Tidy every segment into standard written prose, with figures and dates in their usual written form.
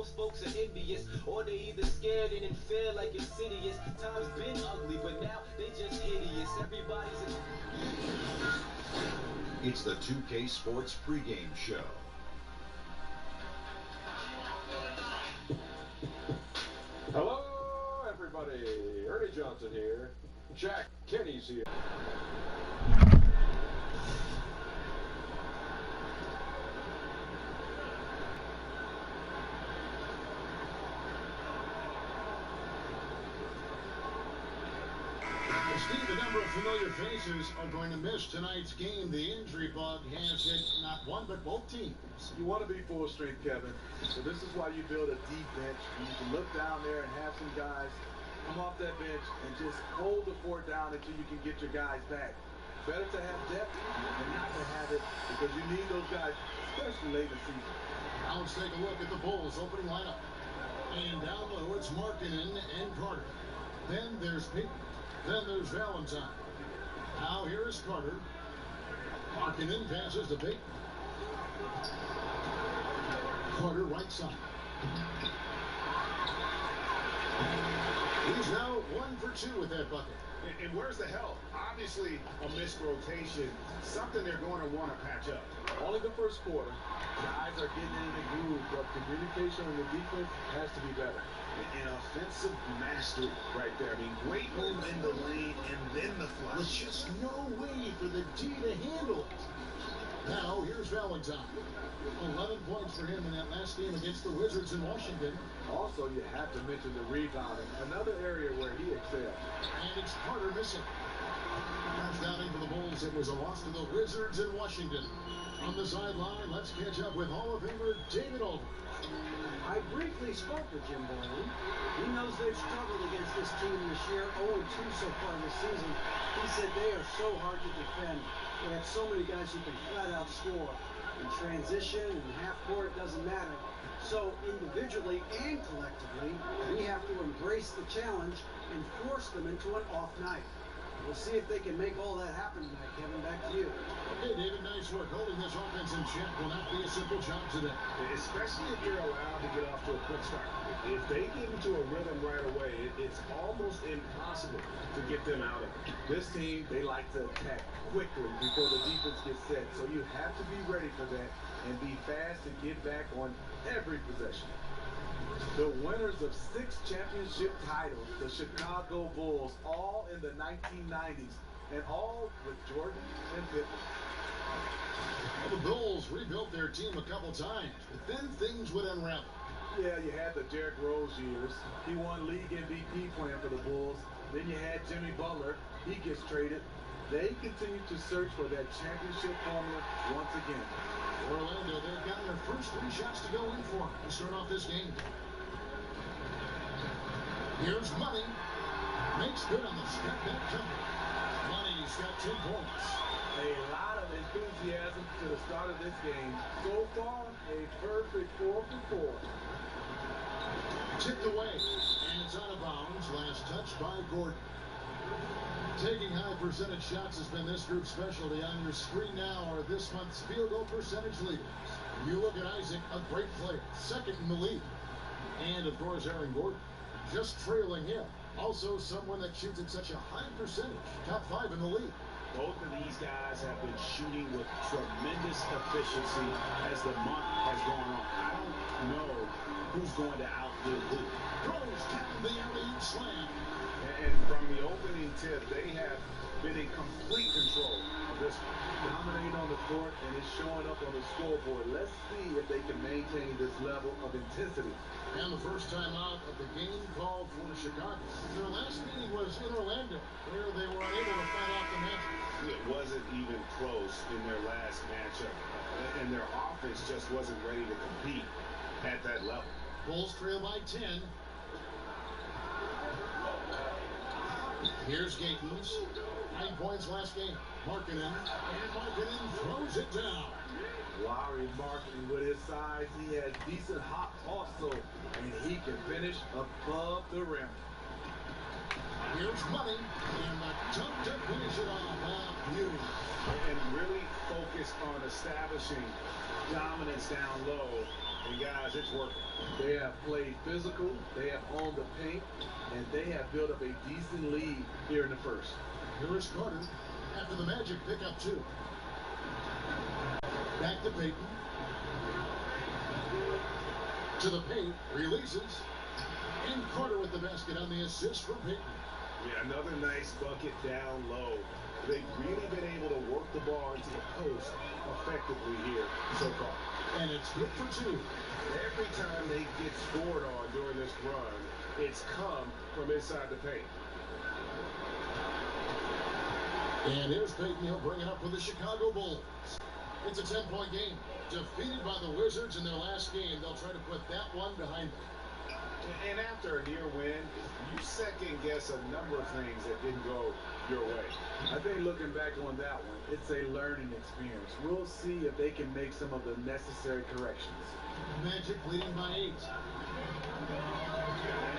most folks are envious, or they either scared and feel like insidious. Time's been ugly, but now they just hideous. Everybody's It's the 2K Sports pregame show. Hello, everybody. Ernie Johnson here. Jack Kenny's here. Steve, a number of familiar faces are going to miss tonight's game. The injury bug has hit not one but both teams. You want to be full strength, Kevin. So this is why you build a deep bench. You can look down there and have some guys come off that bench and just hold the fort down until you can get your guys back. Better to have depth than not to have it, because you need those guys, especially late in the season. Now let's take a look at the Bulls' opening lineup. And down low, it's Markkanen and Carter. Then there's Pete. Then there's Valentine. Now here is Carter. Markkanen passes to Pete. Carter right side. He's now 1 for 2 with that bucket. And where's the help? Obviously, a missed rotation, something they're going to want to patch up. Only the first quarter. Guys are getting in the groove, but communication on the defense has to be better. An offensive mastery right there. I mean, great move in the lane and then the flush. With just no way for the D to handle it. Now, here's Valentine. 11 points for him in that last game against the Wizards in Washington. Also, you have to mention the rebounding, another area where he excelled. And it's Carter missing. Touchdowning for the Bulls. It was a loss to the Wizards in Washington. On the sideline, let's catch up with Hall of Famer David Aldridge. I briefly spoke with Jim Boylan. He knows they've struggled against this team this year, 0-2 so far this season. He said they are so hard to defend. They have so many guys who can flat out score. In transition and half court, doesn't matter. So individually and collectively, we have to embrace the challenge and force them into an off night. We'll see if they can make all that happen tonight. Kevin, back to you. Okay, David, nice work. Holding this offense in check will not be a simple job today. Especially if you're allowed to get off to a quick start. If they get into a rhythm right away, it's almost impossible to get them out of it. This team, they like to attack quickly before the defense gets set. So you have to be ready for that and be fast and get back on every possession. The winners of 6 championship titles, the Chicago Bulls, all in the 1990s, and all with Jordan and Pippen. Well, the Bulls rebuilt their team a couple times, but then things would unravel. Yeah, you had the Derrick Rose years. He won league MVP playing for the Bulls. Then you had Jimmy Butler. He gets traded. They continue to search for that championship formula once again. Orlando, they've gotten their first 3 shots to go in for to start off this game. Here's Money. Makes good on the step back jumper. Money's got 10 points. A lot of enthusiasm to the start of this game. So far, a perfect 4 for 4. Tipped away, and it's out of bounds. Last touch by Gordon. Taking high percentage shots has been this group's specialty. On your screen now are this month's field goal percentage leaders. You look at Isaac, a great player, second in the league. And, of course, Aaron Gordon, just trailing him. Also someone that shoots at such a high percentage, top 5 in the league. Both of these guys have been shooting with tremendous efficiency as the month has gone on. I don't know who's going to outdo who. Rose tapping the alley-oop slam. And from the opening tip, they have been in complete control of this one. Dominating on the court, and it's showing up on the scoreboard. Let's see if they can maintain this level of intensity. And the first time out of the game called for Chicago. Their last meeting was in Orlando, where they were unable to fight off the match. It wasn't even close in their last matchup, and their offense just wasn't ready to compete at that level. Bulls trail by 10. Here's Gatens. 9 points last game. Markkanen. And Markkanen throws it down. Larry Markkanen, with his size, he has decent hops also, and he can finish above the rim. Here's Money, and the jump to finish it off. Beauty. And really focus on establishing dominance down low And guys, it's working. They have played physical, they have owned the paint, and they have built up a decent lead here in the first. Here is Carter after the Magic pick up 2. Back to Payton. To the paint, releases. And Carter with the basket on the assist from Payton. Yeah, another nice bucket down low. They've really been able to work the ball into the post effectively here so far. And it's good for 2. Every time they get scored on during this run, it's come from inside the paint. And here's Payton. He'll bring it up for the Chicago Bulls. It's a 10-point game. Defeated by the Wizards in their last game, they'll try to put that one behind them. And after a near win, you second-guess a number of things that didn't go your way. I think looking back on that one, it's a learning experience. We'll see if they can make some of the necessary corrections. Magic leading by 8.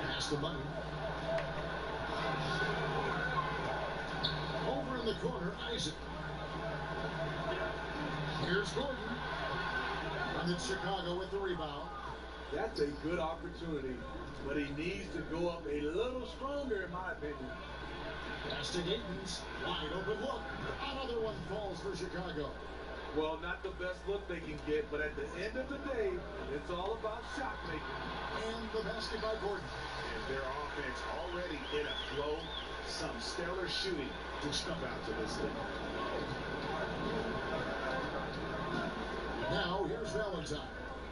Pass the money. Over in the corner, Isaac. Here's Gordon. And it's Chicago with the rebound. That's a good opportunity, but he needs to go up a little stronger, in my opinion. Pass to Gaitens. Wide open look. Another one falls for Chicago. Well, not the best look they can get, but at the end of the day, it's all about shot making. And the basket by Gordon. And their offense already in a flow. Some stellar shooting to step out to this thing. Now, here's Valentine.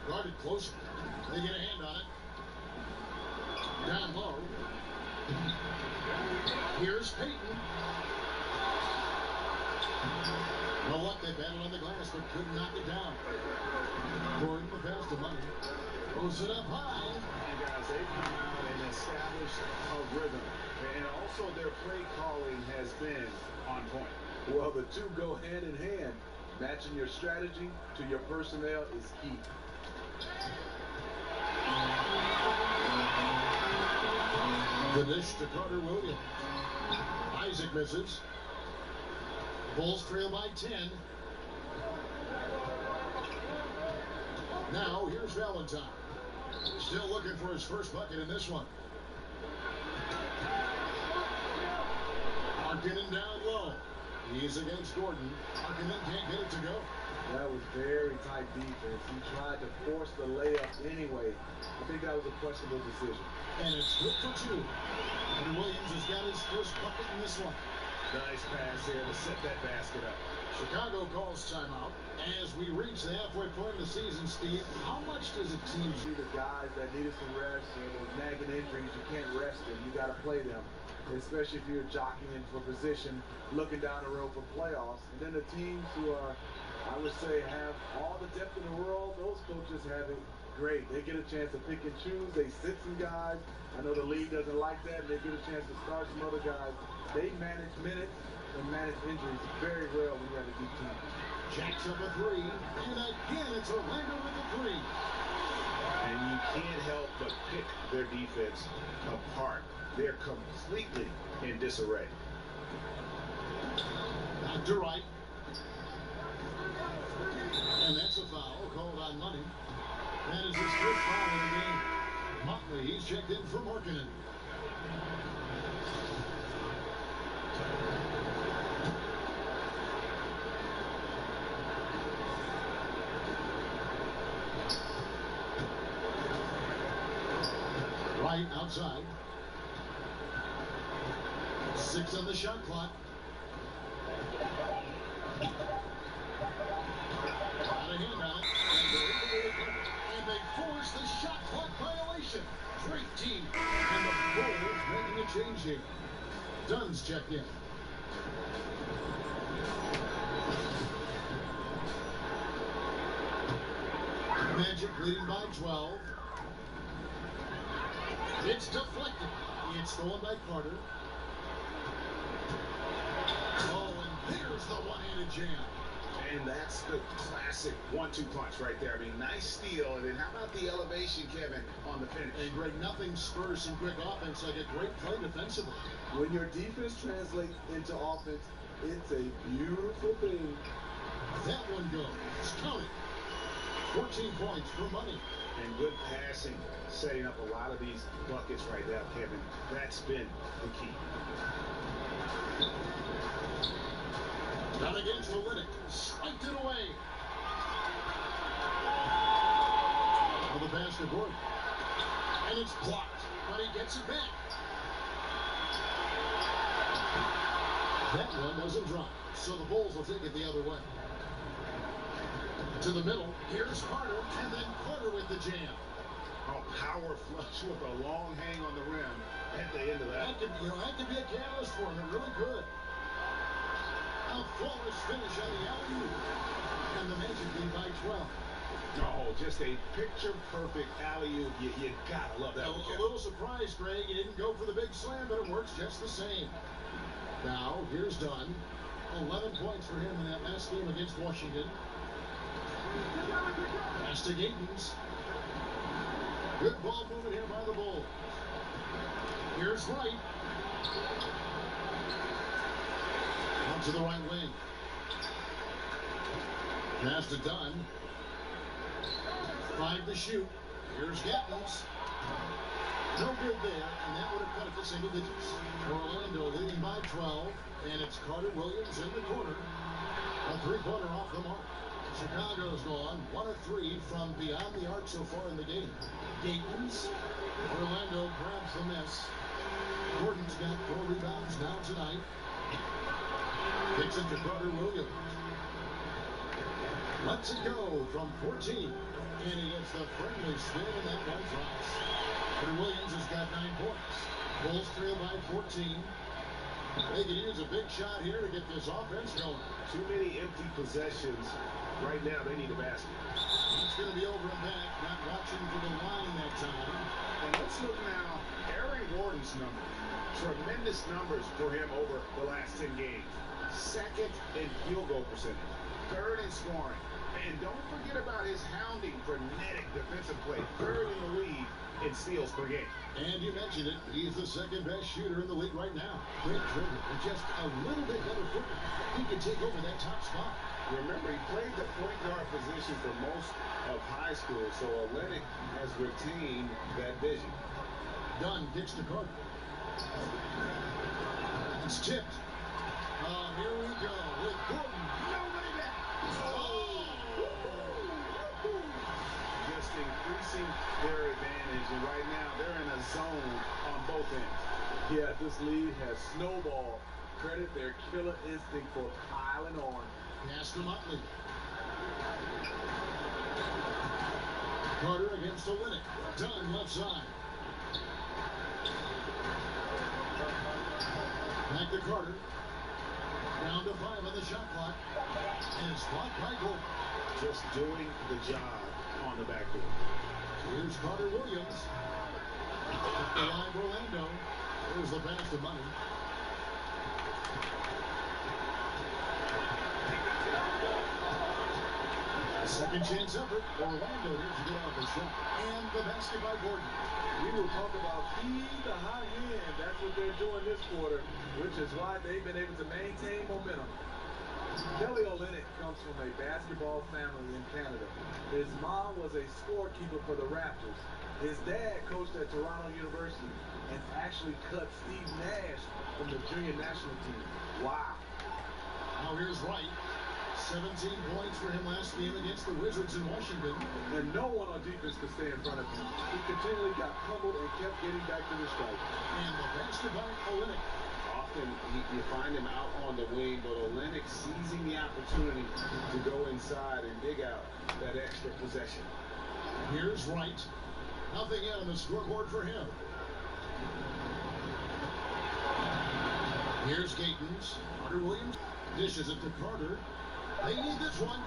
Guarded closely. They get a hand on it. Down low. Here's Payton. Well, what? They battled on the glass, but couldn't knock it down. Gordon the pass to money. Throws it up high. And guys, they've come out and established a rhythm. And also their play calling has been on point. Well, the two go hand in hand. Matching your strategy to your personnel is key. The dish to Carter Williams. Isaac misses. Bulls trail by 10. Now, here's Valentine. Still looking for his first bucket in this one. Markkanen down low. He's against Gordon. Markkanen can't get it to go. That was very tight defense. He tried to force the layup anyway. I think that was a questionable decision. And it's good for 2. And Williams has got his first bucket in this one. Nice pass there to set that basket up. Chicago calls timeout. As we reach the halfway point of the season, Steve, how much does a team See the guys that needed some rest or those nagging injuries, you can't rest them. You got to play them, especially if you're jockeying into a position, looking down the road for playoffs. And then the teams who are, I would say, have all the depth in the world, those coaches have it great. They get a chance to pick and choose. They sit some guys. I know the league doesn't like that. They get a chance to start some other guys. They manage minutes and manage injuries very well when you have a deep team. jacks up a 3, and again it's Orlando with a 3. And you can't help but pick their defense apart. They're completely in disarray. Back to right. And that's a foul called on Money. That is his first foul in the game. Motley, he's checked in for Markkanen. Right outside. 6 on the shot clock. Got a hand on it. And they force the shot clock violation. Great team. And the Bulls making a change here. Dunn's checked in. Magic leading by 12. It's deflected. It's stolen by Carter. Oh, and there's the one-handed jam. And that's the classic 1-2 punch right there. I mean, nice steal. And then how about the elevation, Kevin, on the finish? And Greg, nothing spurs some quick offense like a great play defensively. When your defense translates into offense, it's a beautiful thing. That one goes. Count it. 14 points for Money. And good passing, setting up a lot of these buckets right now, Kevin. That's been the key. Down against Olenek. Swiped it away. Well, the basket board. And it's blocked, but he gets it back. That one doesn't drop, so the Bulls will take it the other way. To the middle, here's Carter, and then Carter with the jam. Oh, power flush with a long hang on the rim at the end of that. That could be a catalyst for him. It really could. A flawless finish on the alley-oop, and the Magic lead by 12. No, just a picture-perfect alley-oop. You gotta love that. A little surprise, Greg. He didn't go for the big slam, but it works just the same. Now, here's Dunn. 11 points for him in that last game against Washington. Pass to Gatens. Good ball movement here by the Bulls. Here's Wright. Out to the right wing. Pass to Dunn. 5 to shoot. Here's Gatens. No good there, and that would have cut it to single digits. Orlando leading by 12, and it's Carter Williams in the corner. A three-pointer off the mark. Chicago's gone 1 of 3 from beyond the arc so far in the game. Gatens. Orlando grabs the miss. Gordon's got 4 rebounds now tonight. Kicks it to Carter Williams. Lets it go from 14. And he gets the friendly spin, and that one drops. Carter Williams has got 9 points. Bulls trail by 14. They can use a big shot here to get this offense going. Too many empty possessions. Right now, they need a basket. It's going to be over and back, not watching for the line that time. And let's look now. Aaron Gordon's number. Tremendous numbers for him over the last 10 games. Second in field goal percentage. Third in scoring. And don't forget about his hounding, frenetic defensive play. Third in the league in steals per game. And you mentioned it, he's the second best shooter in the league right now. Great trigger, with just a little bit better footing. He can take over that top spot. Remember, he played the point guard position for most of high school, so Olenek has retained that vision. Dunn gets to Carter. It's tipped. Here we go with Gordon. No way back. Oh! Just increasing their advantage, and right now they're in a zone on both ends. Yeah, this lead has snowballed. Credit their killer instinct for piling on. Pass to Motley. Carter against Olenek. Dunn left side. Back to Carter. Down to 5 on the shot clock. And it's blocked by Gordon. Just doing the job on the backboard. Here's Carter Williams. Up the line, Orlando. There's the pass to Money. Second chance effort. Orlando here to get off the shot. And the basket by Gordon. We will talk about feed the high hand. That's what they're doing this quarter, which is why they've been able to maintain momentum. Kelly Olynyk comes from a basketball family in Canada. His mom was a scorekeeper for the Raptors. His dad coached at Toronto University and actually cut Steve Nash from the junior national team. Wow. Now here's Wright. 17 points for him last game against the Wizards in Washington. And no one on defense could stay in front of him. He continually got pummeled and kept getting back to the strike. And the basket by Olynyk. Often you find him out on the wing, but Olenek seizing the opportunity to go inside and dig out that extra possession. Here's Wright. Nothing yet on the scoreboard for him. Here's Gatens. Carter Williams dishes it to Carter. They need this one.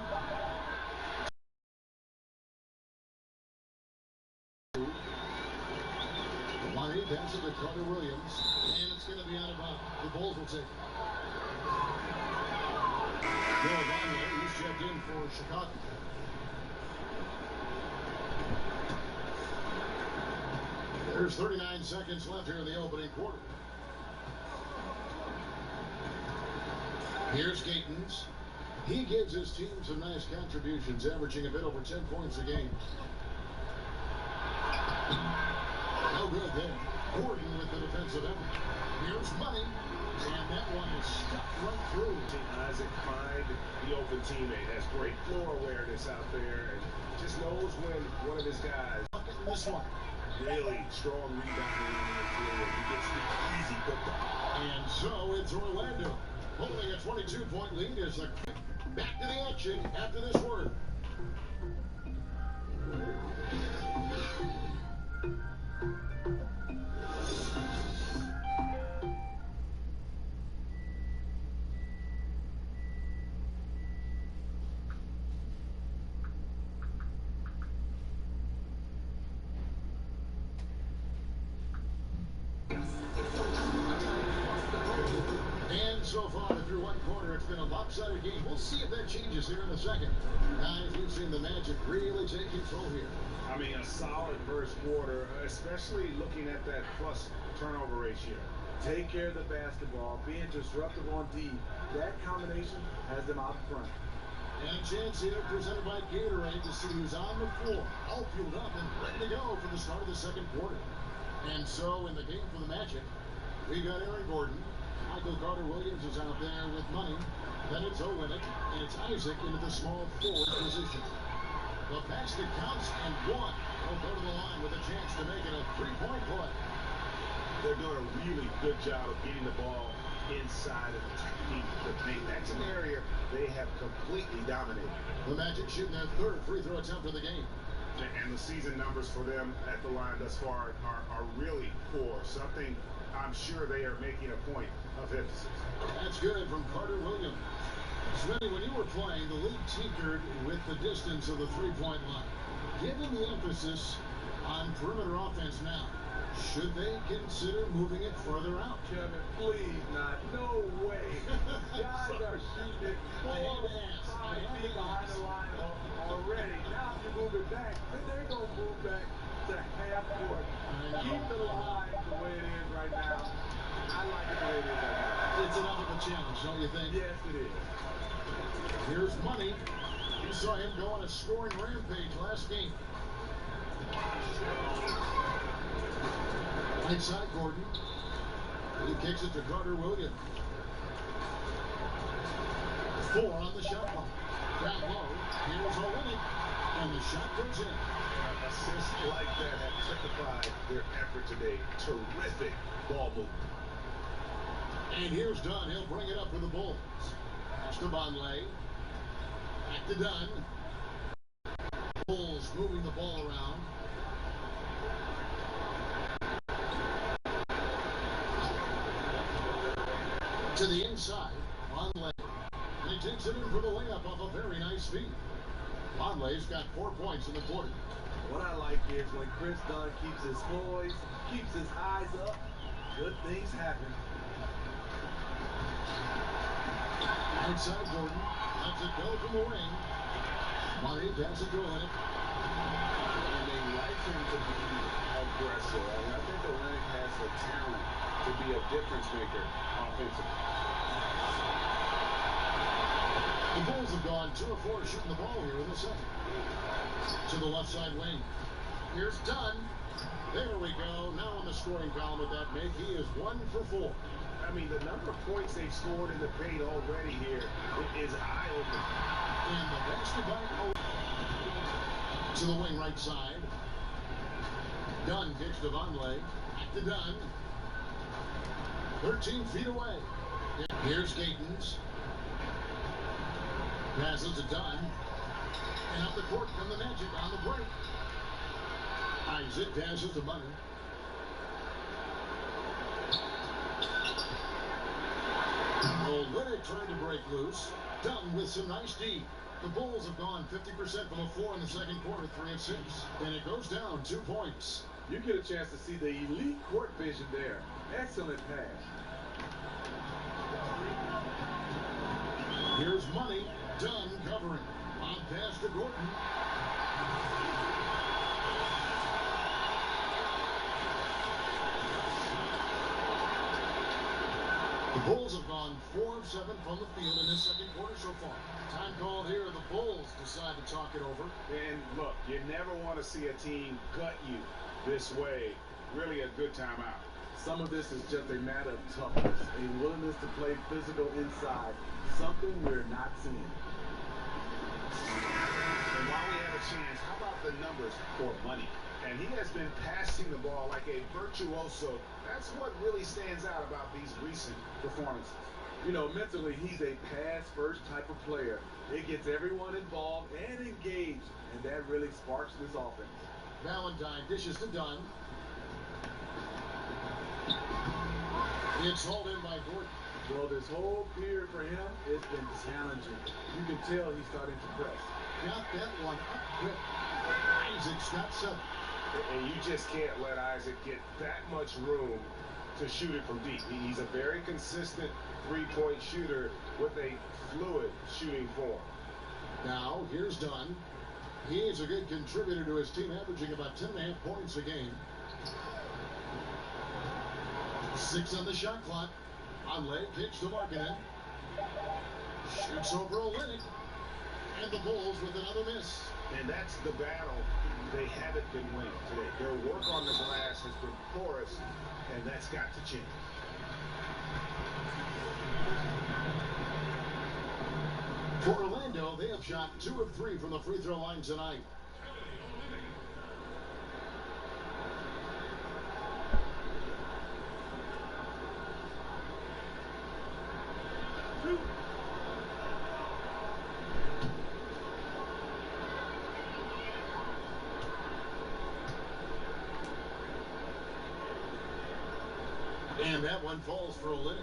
Money passes to Carter Williams, and it's going to be out of bounds. The Bulls will take it. Bill Vonleh, he's checked in for Chicago. There's 39 seconds left here in the opening quarter. Here's Gatens. He gives his team some nice contributions, averaging a bit over 10 points a game. No good there. Gordon with the defensive effort. Here's money. And that one is stuck right through. Isaac find the open teammate. Has great floor awareness out there and just knows when one of his guys. In this one. Really strong rebounding in the field. He gets the easy putback. And so it's Orlando holding a 22-point lead as the back to the action after this word. So far, through one quarter, it's been a lopsided game. We'll see if that changes here in the second. Guys, we've seen the Magic really take control here. I mean, a solid first quarter, especially looking at that plus turnover ratio. Take care of the basketball, being disruptive on D. That combination has them out front. And chance here presented by Gatorade to see who's on the floor, all fueled up and ready to go for the start of the second quarter. And so in the game for the Magic, we got Aaron Gordon. Michael Carter-Williams is out there with money. Then it's Olynyk, and it's Isaac into the small forward position. The basket counts, and one will go to the line with a chance to make it a three-point play. They're doing a really good job of getting the ball inside and attacking the paint. That's an area they have completely dominated. The Magic shooting their third free throw attempt of the game. And the season numbers for them at the line thus far are really poor. Something I'm sure they are making a point of emphasis. That's good from Carter-Williams. Smitty, when you were playing, the league tinkered with the distance of the three-point line. Given the emphasis on perimeter offense now, should they consider moving it further out? Kevin, please not. No way. Guys are shooting it 4 or 5 feet behind the line already. Now if you move it back, then they're going to move back to half court. Keep the line the way it is right now. I like it the way it is right now. It's enough of a challenge, don't you think? Yes, it is. Here's money. You saw him go on a scoring rampage last game. Right side, Gordon. He kicks it to Carter-Williams. 4 on the shot clock. Down low. Here's Olynyk. And the shot goes in. Assists like that have typified their effort today. Terrific ball movement. And here's Dunn. He'll bring it up for the Bulls. Pass to Vonleh. Back to Dunn. Bulls moving the ball around. To the inside. Vonleh. And he takes it in for the layup off a very nice feed. Vonleh's got 4 points in the quarter. What I like is when Chris Dunn keeps his poise, keeps his eyes up, good things happen. Outside Gordon. Lets it go from the wing. Money passes to Olynyk. And they like him to be aggressive. I mean, I think Olynyk has the talent to be a difference maker offensively. The Bulls have gone 2 of 4 shooting the ball here in the second. To the left side wing. Here's Dunn. There we go. Now on the scoring column with that make. He is 1 for 4. I mean, the number of points they've scored in the paint already here is eye-opening. And the basket by Olynyk. To the wing right side. Dunn kicks to Vonleh. Back to Dunn. 13 feet away. Here's Gatens. Passes to Dunn. And up the court from the Magic on the break. Isaac passes to Money. Olynyk trying to break loose. Dunn with some nice D. The Bulls have gone 50% from the floor in the second quarter, 3 of 6. And it goes down 2 points. You get a chance to see the elite court vision there. Excellent pass. Here's Money. Dunn covering. On pass to Gordon. The Bulls have gone 4 of 7 from the field in this second quarter so far. Time called here. The Bulls decide to talk it over. And look, you never want to see a team gut you this way. Really a good timeout. Some of this is just a matter of toughness, a willingness to play physical inside, something we're not seeing. And while we have a chance, how about the numbers for money? And he has been passing the ball like a virtuoso. That's what really stands out about these recent performances. You know, mentally, he's a pass-first type of player. It gets everyone involved and engaged, and that really sparks this offense. Valentine dishes to Dunn. It's hauled in by Gordon. Well, this whole period for him, it's been challenging. You can tell he's starting to press. Got that one up quick. Isaac's got 7. And you just can't let Isaac get that much room to shoot it from deep. He's a very consistent three-point shooter with a fluid shooting form. Now, here's Dunn. He is a good contributor to his team, averaging about 10.5 points a game. 6 on the shot clock. On leg, kicks to Markkanen. Shoots over Olynyk. And the Bulls with another miss. And that's the battle they haven't been winning today. Their work on the glass has been porous, and that's got to change. For Orlando, they have shot 2 of 3 from the free throw line tonight. And that one falls for Olynyk.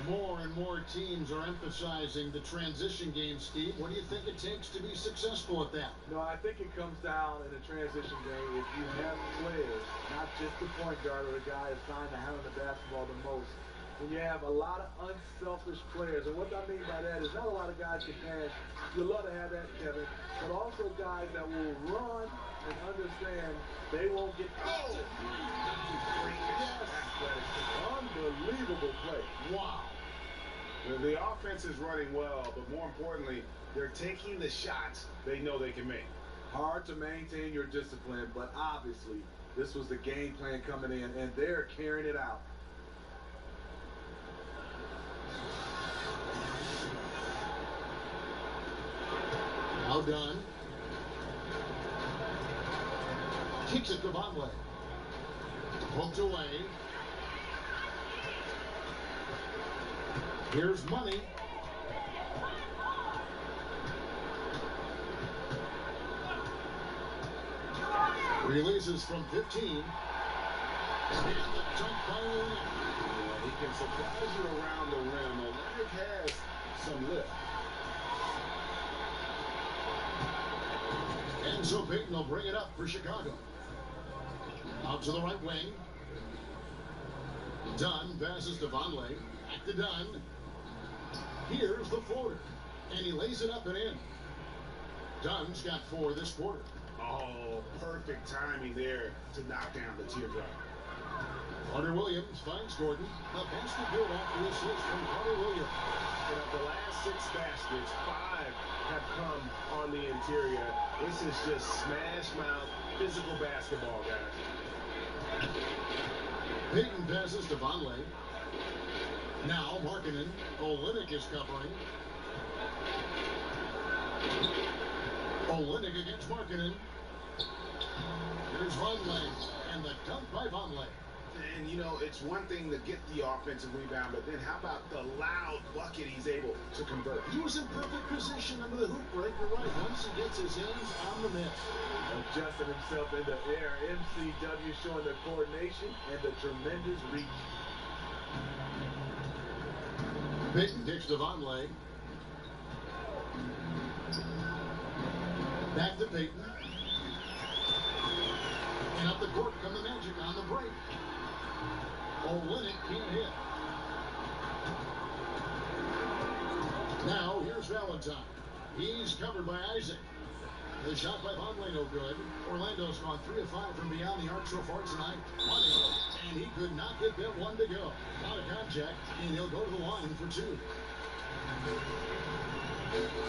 More and more teams are emphasizing the transition game, Steve. What do you think it takes to be successful at that? No, I think it comes down in a transition game if you have players, not just the point guard or the guy assigned to handle the basketball the most. When you have a lot of unselfish players, and what I mean by that is not a lot of guys can pass. You'd love to have that, Kevin, but also guys that will run and understand they won't get Oh! Yes. Unbelievable play. Wow. The offense is running well, but more importantly, they're taking the shots they know they can make. Hard to maintain your discipline, but obviously this was the game plan coming in, and they're carrying it out. Now done. Kicks it to Vonleh. Poked away. Here's Money. Releases from 15. And the dunk by Olynyk. Yeah, he can surprise you around the rim. Olynyk has some lift. And so Payton will bring it up for Chicago. Out to the right wing. Dunn passes to Vonleh. Back to Dunn. Here's the floater. And he lays it up and in. Dunn's got 4 this quarter. Oh, perfect timing there to knock down the teardrop. Carter Williams finds Gordon. The basket good after the assist from Carter Williams. And of the last 6 baskets, 5 have come on the interior. This is just smash mouth physical basketball, guys. Payton passes to Vonleh. Now Markkanen. Olynyk is covering. Olynyk against Markkanen. Here's Vonleh. And the dunk by Vonleh. And, you know, it's one thing to get the offensive rebound, but then how about the loud bucket he's able to convert? He was in perfect position under the hoop break. You're right. Once he gets his hands on the miss. Adjusting himself in the air. MCW showing the coordination and the tremendous reach. Payton kicks to Vonleh. Back to Payton. And up the court come the Magic on the break. Olynyk can't hit. Now here's Valentine. He's covered by Isaac. The shot by Vonleh no good. Orlando's gone 3 of 5 from beyond the arc so far tonight. Money, and he could not get that one to go. Out of contact, and he'll go to the line for 2.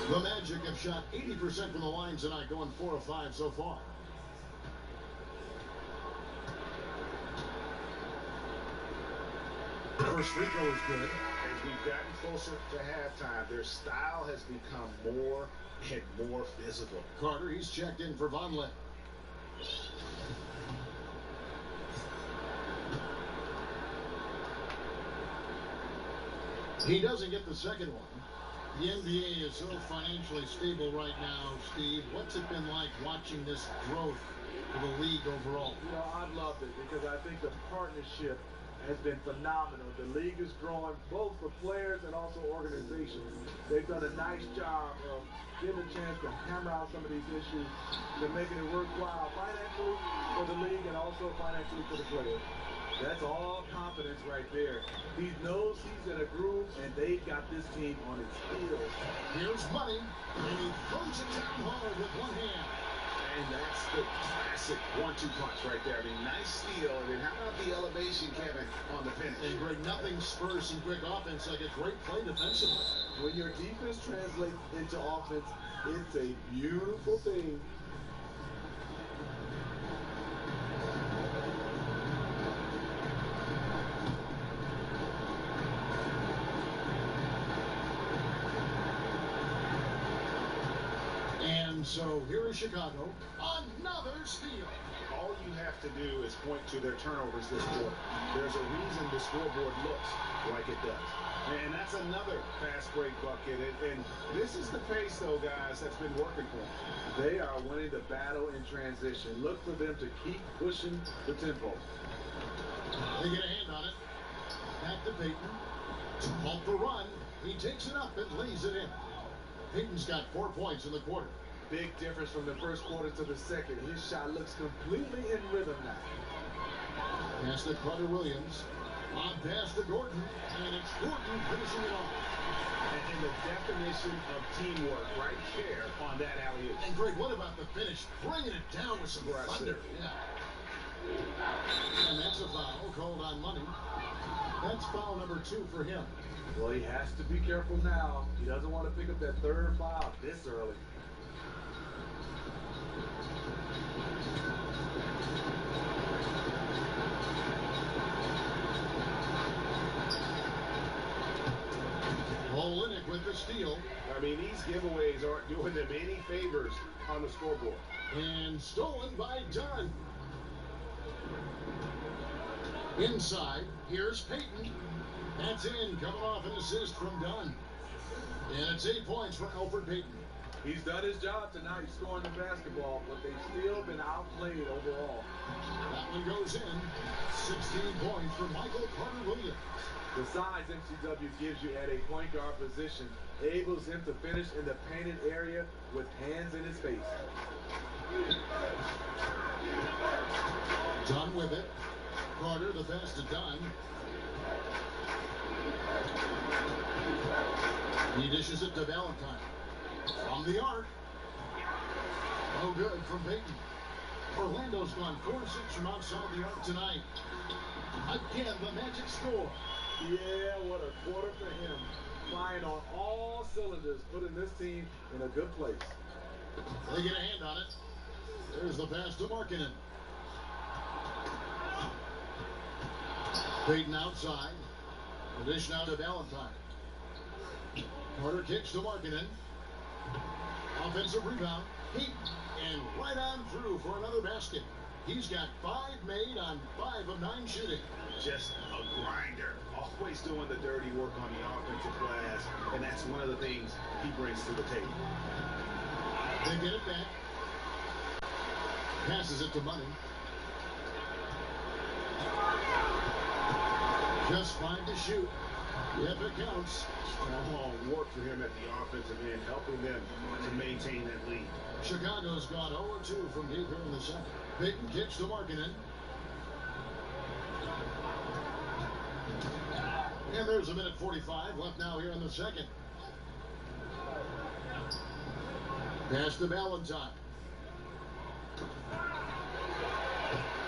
The Magic have shot 80% from the line tonight, going 4 of 5 so far. first free throw is good. As we've gotten closer to halftime, their style has become more and more physical. Carter, he's checked in for Vonleh. He doesn't get the second one. The NBA is so financially stable right now, Steve. What's it been like watching this growth for the league overall? You know, I've loved it because I think the partnership has been phenomenal. The league is growing both for players and also organizations. They've done a nice job of getting a chance to hammer out some of these issues. They're making it worthwhile financially for the league and also financially for the players. That's all confidence right there. He knows he's in a groove, and they've got this team on its heels. Here's money, and he throws it down hard with one hand. And that's the classic 1-2 punch right there. I mean, nice steal. And then how about the elevation, Kevin, on the finish? And Greg, nothing spurs some quick offense like a great play defensively. When your defense translates into offense, it's a beautiful thing. And so here is Chicago, another steal. All you have to do is point to their turnovers this quarter. There's a reason the scoreboard looks like it does. And that's another fast break bucket. And this is the pace, though, guys, that's been working for them. They are winning the battle in transition. Look for them to keep pushing the tempo. They get a hand on it. Back to Payton. To halt the run. He takes it up and lays it in. Payton's got 4 points in the quarter. Big difference from the first quarter to the second. His shot looks completely in rhythm now. Pass to Carter Williams. On pass to Gordon. And it's Gordon finishing it off. And the definition of teamwork right there on that alley-oop. And Greg, what about the finish? Bringing it down with some thunder. Yeah. And that's a foul called on Money. That's foul number 2 for him. Well, he has to be careful now. He doesn't want to pick up that third foul this early. Olenek with the steal. I mean, these giveaways aren't doing them any favors on the scoreboard. And stolen by Dunn. Inside, here's Payton. That's in, coming off an assist from Dunn. And it's 8 points for Alfred Payton. He's done his job tonight scoring the basketball, but they've still been outplayed overall. That one goes in. 16 points for Michael Carter Williams. The size MCW gives you at a point guard position enables him to finish in the painted area with hands in his face. Dunn with it. Carter, the pass to Dunn. He dishes it to Valentine. From the arc. Oh, good from Payton. Orlando's gone 4-6 from outside the arc tonight. Again, the magic score. Yeah, what a quarter for him. Flying on all cylinders, putting this team in a good place. They get a hand on it. There's the pass to Markkanen. Payton outside. The dish now to Valentine. Carter kicks to Markkanen. Offensive rebound. Heat. And right on through for another basket. He's got 5 made on 5 of 9 shooting. Just a grinder. Always doing the dirty work on the offensive glass. And that's one of the things he brings to the table. They get it back. Passes it to Money. Just 5 to shoot. If it counts. Strong work for him at the offensive end, helping them to maintain that lead. Chicago's gone 0-2 from deep here in the second. Payton kicks to Markkanen. And there's a minute 45 left now here in the second. Pass to Valentine.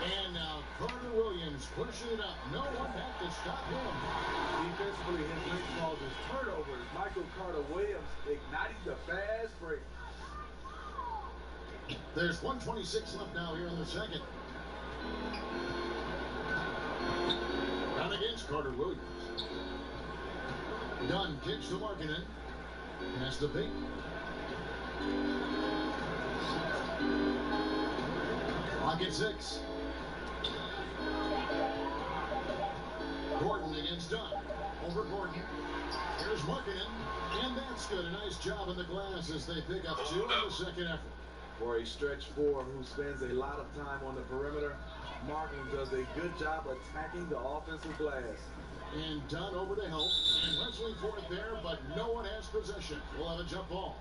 And now Carter Williams pushing it up. No one back to stop him. Defensively, his link causes turnovers. Michael Carter Williams igniting the fast break. There's 1:26 left now here in the second. Down against Carter Williams. Dunn kicks to Markkanen. Pass to Payton. Clock at 6. Gordon against Dunn. Over Gordon. Here's Markkanen. And that's good. A nice job in the glass as they pick up 2 on the second effort. For a stretch 4 who spends a lot of time on the perimeter, Markkanen does a good job attacking the offensive glass. And Dunn over to help. And wrestling for it there, but no one has possession. We'll have a jump ball.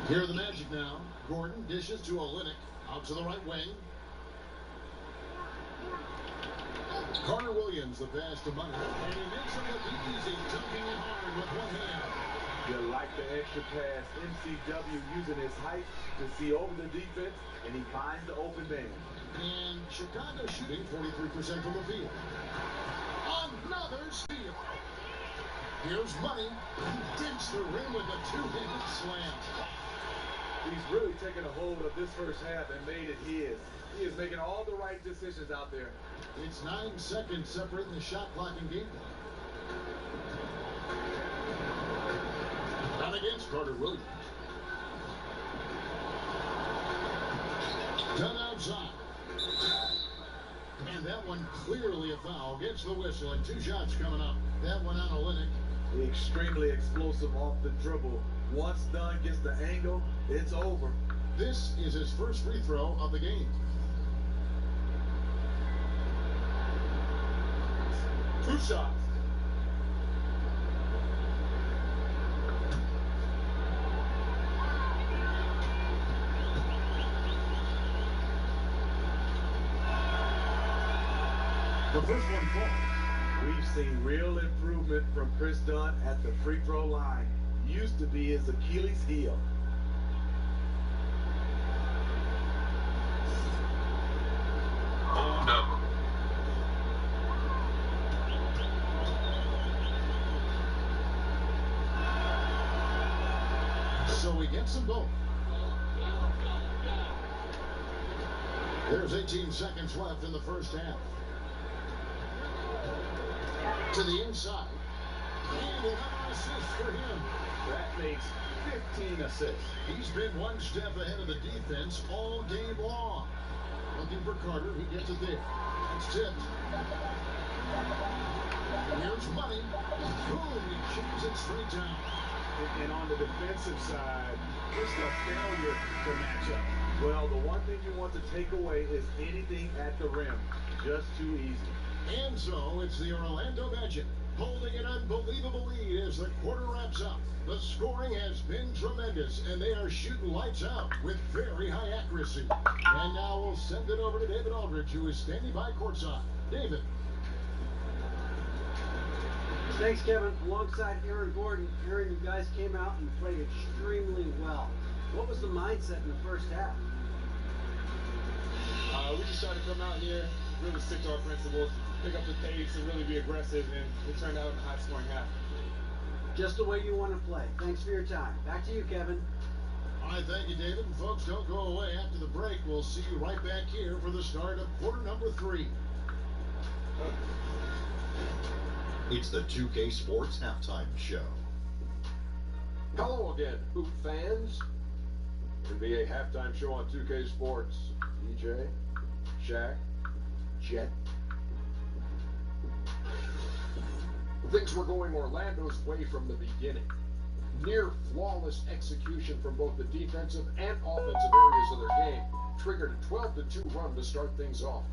Here are the Magic now. Gordon dishes to Olynyk. Out to the right wing. Carter Williams, the pass to Money. And he makes it look easy, dunking it hard with one hand. You like the extra pass. MCW using his height to see over the defense, and he finds the open man. And Chicago shooting 43% from the field. Another steal. Here's Money. He digs the rim with a two-handed slam. He's really taken a hold of this first half and made it his. He is making all the right decisions out there. It's 9 seconds separating the shot clock and game clock. Not against Carter Williams. Done outside. And that one clearly a foul. Gets the whistle and 2 shots coming up. That one on Olynyk. Extremely explosive off the dribble. Once Dunn gets the angle, it's over. This is his first free throw of the game. 2 shots. The first one falls. We've seen real improvement from Chris Dunn at the free throw line. Used to be his Achilles heel. Hold up. So he gets them both. There's 18 seconds left in the first half. To the inside. And another assist for him. That makes 15 assists. He's been one step ahead of the defense all game long. Looking for Carter. He gets it there. It's tipped. Here's Money. Boom. He chips it straight down. And on the defensive side, just a failure to match up. Well, the one thing you want to take away is anything at the rim. Just too easy. And so it's the Orlando Magic holding an unbelievable lead as the quarter wraps up. The scoring has been tremendous, and they are shooting lights out with very high accuracy. And now we'll send it over to David Aldridge, who is standing by courtside. David. Thanks, Kevin. Alongside Aaron Gordon, Aaron, you guys came out and played extremely well. What was the mindset in the first half? We just tried to come out here, really stick to our principles, pick up the pace, and really be aggressive, and it turned out in a high-scoring half. Just the way you want to play. Thanks for your time. Back to you, Kevin. All right, thank you, David. And folks, don't go away. After the break, we'll see you right back here for the start of quarter number 3. It's the 2K Sports Halftime Show. Hello again, Hoop fans. NBA halftime show on 2K Sports. DJ, Shaq, Jet. Things were going Orlando's way from the beginning. Near flawless execution from both the defensive and offensive areas of their game triggered a 12-2 run to start things off.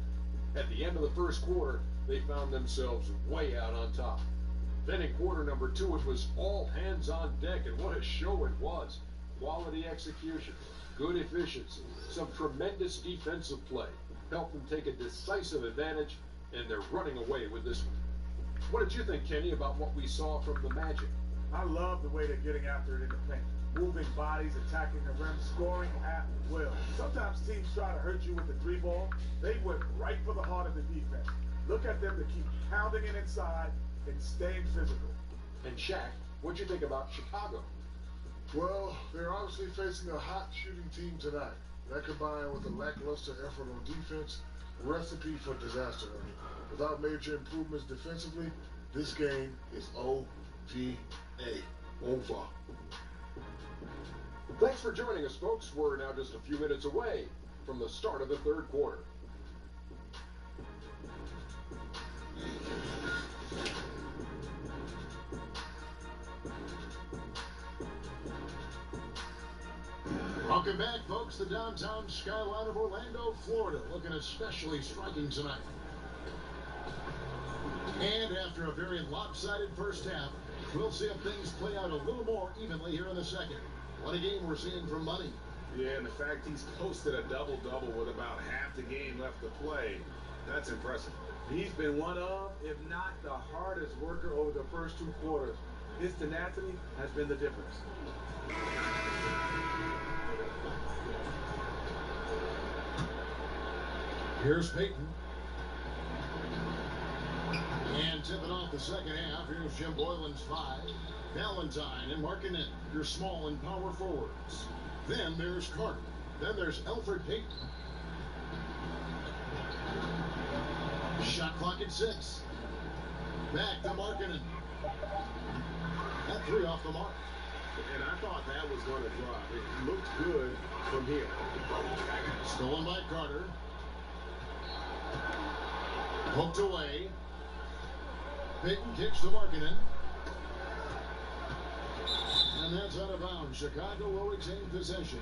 At the end of the first quarter, they found themselves way out on top. Then in quarter number 2, it was all hands on deck, and what a show it was. Quality execution, good efficiency, some tremendous defensive play helped them take a decisive advantage, and they're running away with this one. What did you think, Kenny, about what we saw from the Magic? I love the way they're getting after it in the paint. Moving bodies, attacking the rim, scoring at will. Sometimes teams try to hurt you with the 3-ball. They went right for the heart of the defense. Look at them to keep pounding it inside and staying physical. And Shaq, what'd you think about Chicago? Well, they're obviously facing a hot shooting team tonight. That combined with a lackluster effort on defense, recipe for disaster. Without major improvements defensively, this game is OVA. Over. Thanks for joining us, folks. We're now just a few minutes away from the start of the third quarter. Welcome back, folks. The downtown skyline of Orlando, Florida, looking especially striking tonight. And after a very lopsided first half, we'll see if things play out a little more evenly here in the second. What a game we're seeing from Money. Yeah, and the fact he's posted a double-double with about half the game left to play, that's impressive. He's been one of, if not the hardest worker over the first two quarters. His tenacity has been the difference. Here's Peyton. And tipping off the second half, here's Jim Boylan's 5. Valentine and Markinen, your small and power forwards. Then there's Carter. Then there's Elfrid Payton. Shot clock at 6. Back to Markinen. That 3 off the mark. And I thought that was going to drop. It looked good from here. Stolen by Carter. Hooked away. Payton kicks to Markinen. And that's out of bounds. Chicago will retain possession.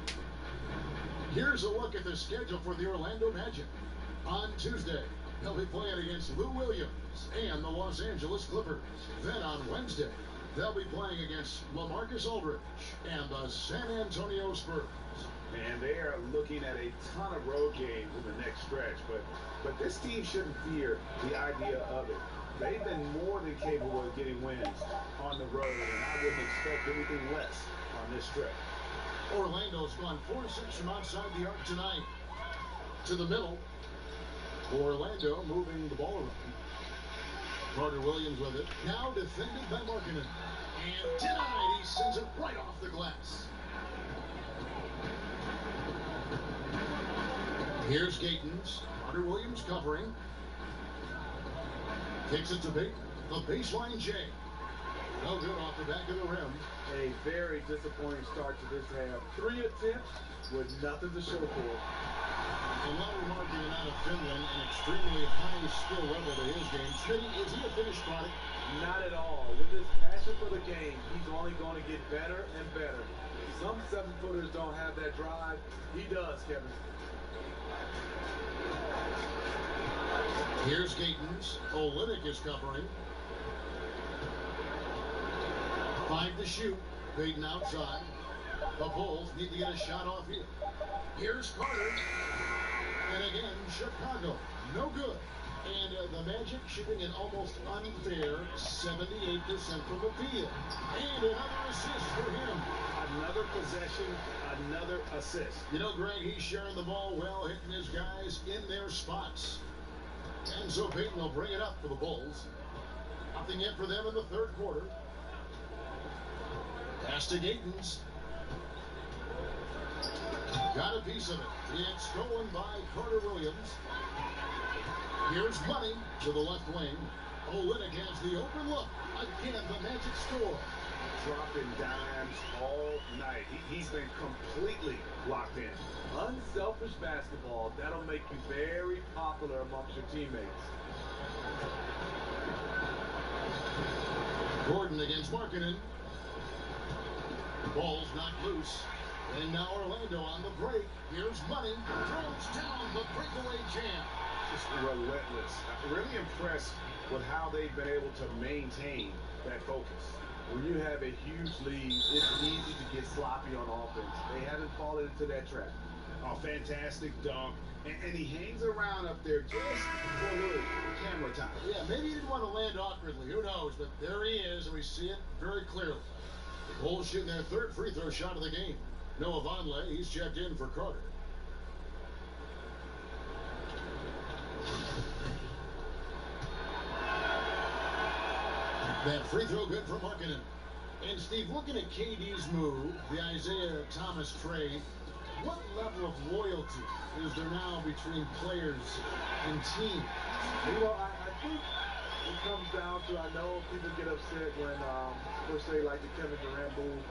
Here's a look at the schedule for the Orlando Magic. On Tuesday, they'll be playing against Lou Williams and the Los Angeles Clippers. Then on Wednesday, they'll be playing against LaMarcus Aldridge and the San Antonio Spurs. And they are looking at a ton of road games in the next stretch, but this team shouldn't fear the idea of it. They've been more than capable of getting wins on the road, and I wouldn't expect anything less on this stretch. Orlando's gone 4-6 from outside the arc tonight. To the middle. Orlando moving the ball around. Carter Williams with it. Now defended by Markinen. And denied. He sends it right off the glass. Here's Gatons. Carter Williams covering. Takes it to Payton. The baseline J. No good off the back of the rim. A very disappointing start to this half. 3 attempts with nothing to show for it. And while remarking out of Finland, an extremely high skill level to his game. Smitty, is he a finished product? Not at all. With his passion for the game, he's only going to get better and better. Some 7-footers don't have that drive. He does, Kevin. Here's Gatons. Olynyk is covering. 5 to shoot. Payton outside. The Bulls need to get a shot off here. Here's Carter. And again, Chicago. No good. And the Magic shooting an almost unfair 78% from the field. And another assist for him. Another possession, another assist. You know, Greg, he's sharing the ball well, hitting his guys in their spots. And so Payton will bring it up for the Bulls. Nothing yet for them in the third quarter. Pass to Gatons. Got a piece of it. It's stolen by Carter Williams. Here's Money to the left wing. Olynyk has the open look. Again, the Magic score. Dropping dimes all night. He's been completely locked in. Unselfish basketball. That'll make you very popular amongst your teammates. Gordon against Markinen. Ball's knocked loose. And now Orlando on the break. Here's Money. Throws down the breakaway jam. Just relentless. Really impressed with how they've been able to maintain that focus. When you have a huge lead, it's easy to get sloppy on offense. They haven't fallen into that trap. A fantastic dunk. And he hangs around up there just for a little camera time. Yeah, maybe he didn't want to land awkwardly. Who knows? But there he is, and we see it very clearly. The Bulls shooting their third free throw shot of the game. Noah Vonleh, he's checked in for Carter. That free throw good for Markinen. And Steve, looking at KD's move, the Isaiah Thomas trade, what level of loyalty is there now between players and team? You know, I think it comes down to, I know people get upset when, per se, like the Kevin Durant move,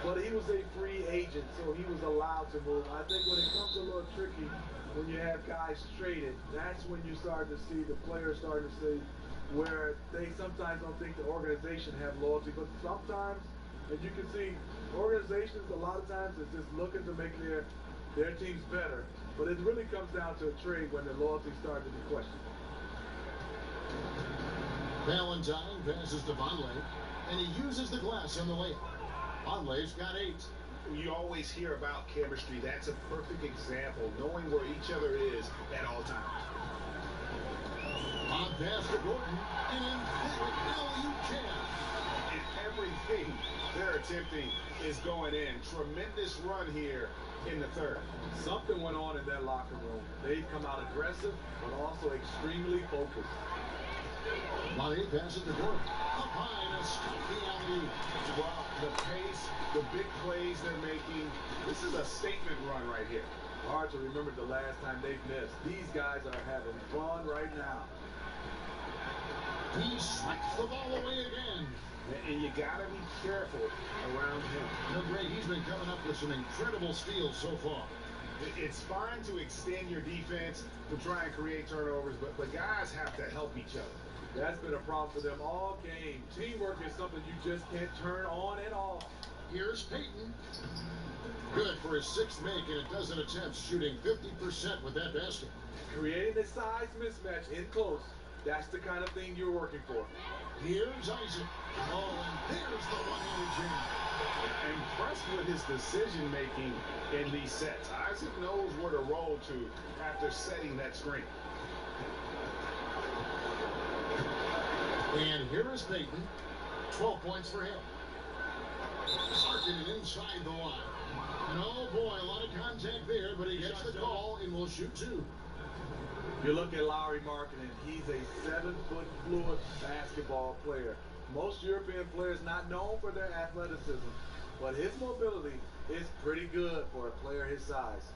but he was a free agent, so he was allowed to move. I think when it comes a little tricky, when you have guys traded, that's when you start to see the players starting to see where they sometimes don't think the organization have loyalty, but sometimes, and you can see, organizations a lot of times is just looking to make their teams better, but it really comes down to a trade when the loyalty starts to be questioned. Valentine passes to Vonleh, and he uses the glass on the layup. Vonleh's got 8. You always hear about chemistry. That's a perfect example, knowing where each other is at all times. On pass to Gordon, and emphatic alley-oop jam. And everything they're attempting is going in. Tremendous run here in the third. Something went on in that locker room. They come out aggressive, but also extremely focused. Money passes to Gordon. Up high and a stuffy alley-oop. Well, the pace, the big plays they're making, this is a statement run right here. Hard to remember the last time they've missed. These guys are having fun right now. He swipes the ball away again. And you got to be careful around him. No, Greg, he's been coming up with some incredible steals so far. It's fine to extend your defense to try and create turnovers, but guys have to help each other. That's been a problem for them all game. Teamwork is something you just can't turn on and off. Here's Payton. Good for his 6th make and a dozen attempts, shooting 50% with that basket. Creating a size mismatch in close. That's the kind of thing you're working for. Here's Isaac. Oh, and there's the one-handed jam. Impressed with his decision-making in these sets. Isaac knows where to roll to after setting that screen. And here is Payton. 12 points for him. Marketing inside the line. And oh boy, a lot of contact there, but he gets the call and will shoot 2. You look at Lauri Markkanen, he's a 7-foot fluid basketball player. Most European players not known for their athleticism, but his mobility is pretty good for a player his size.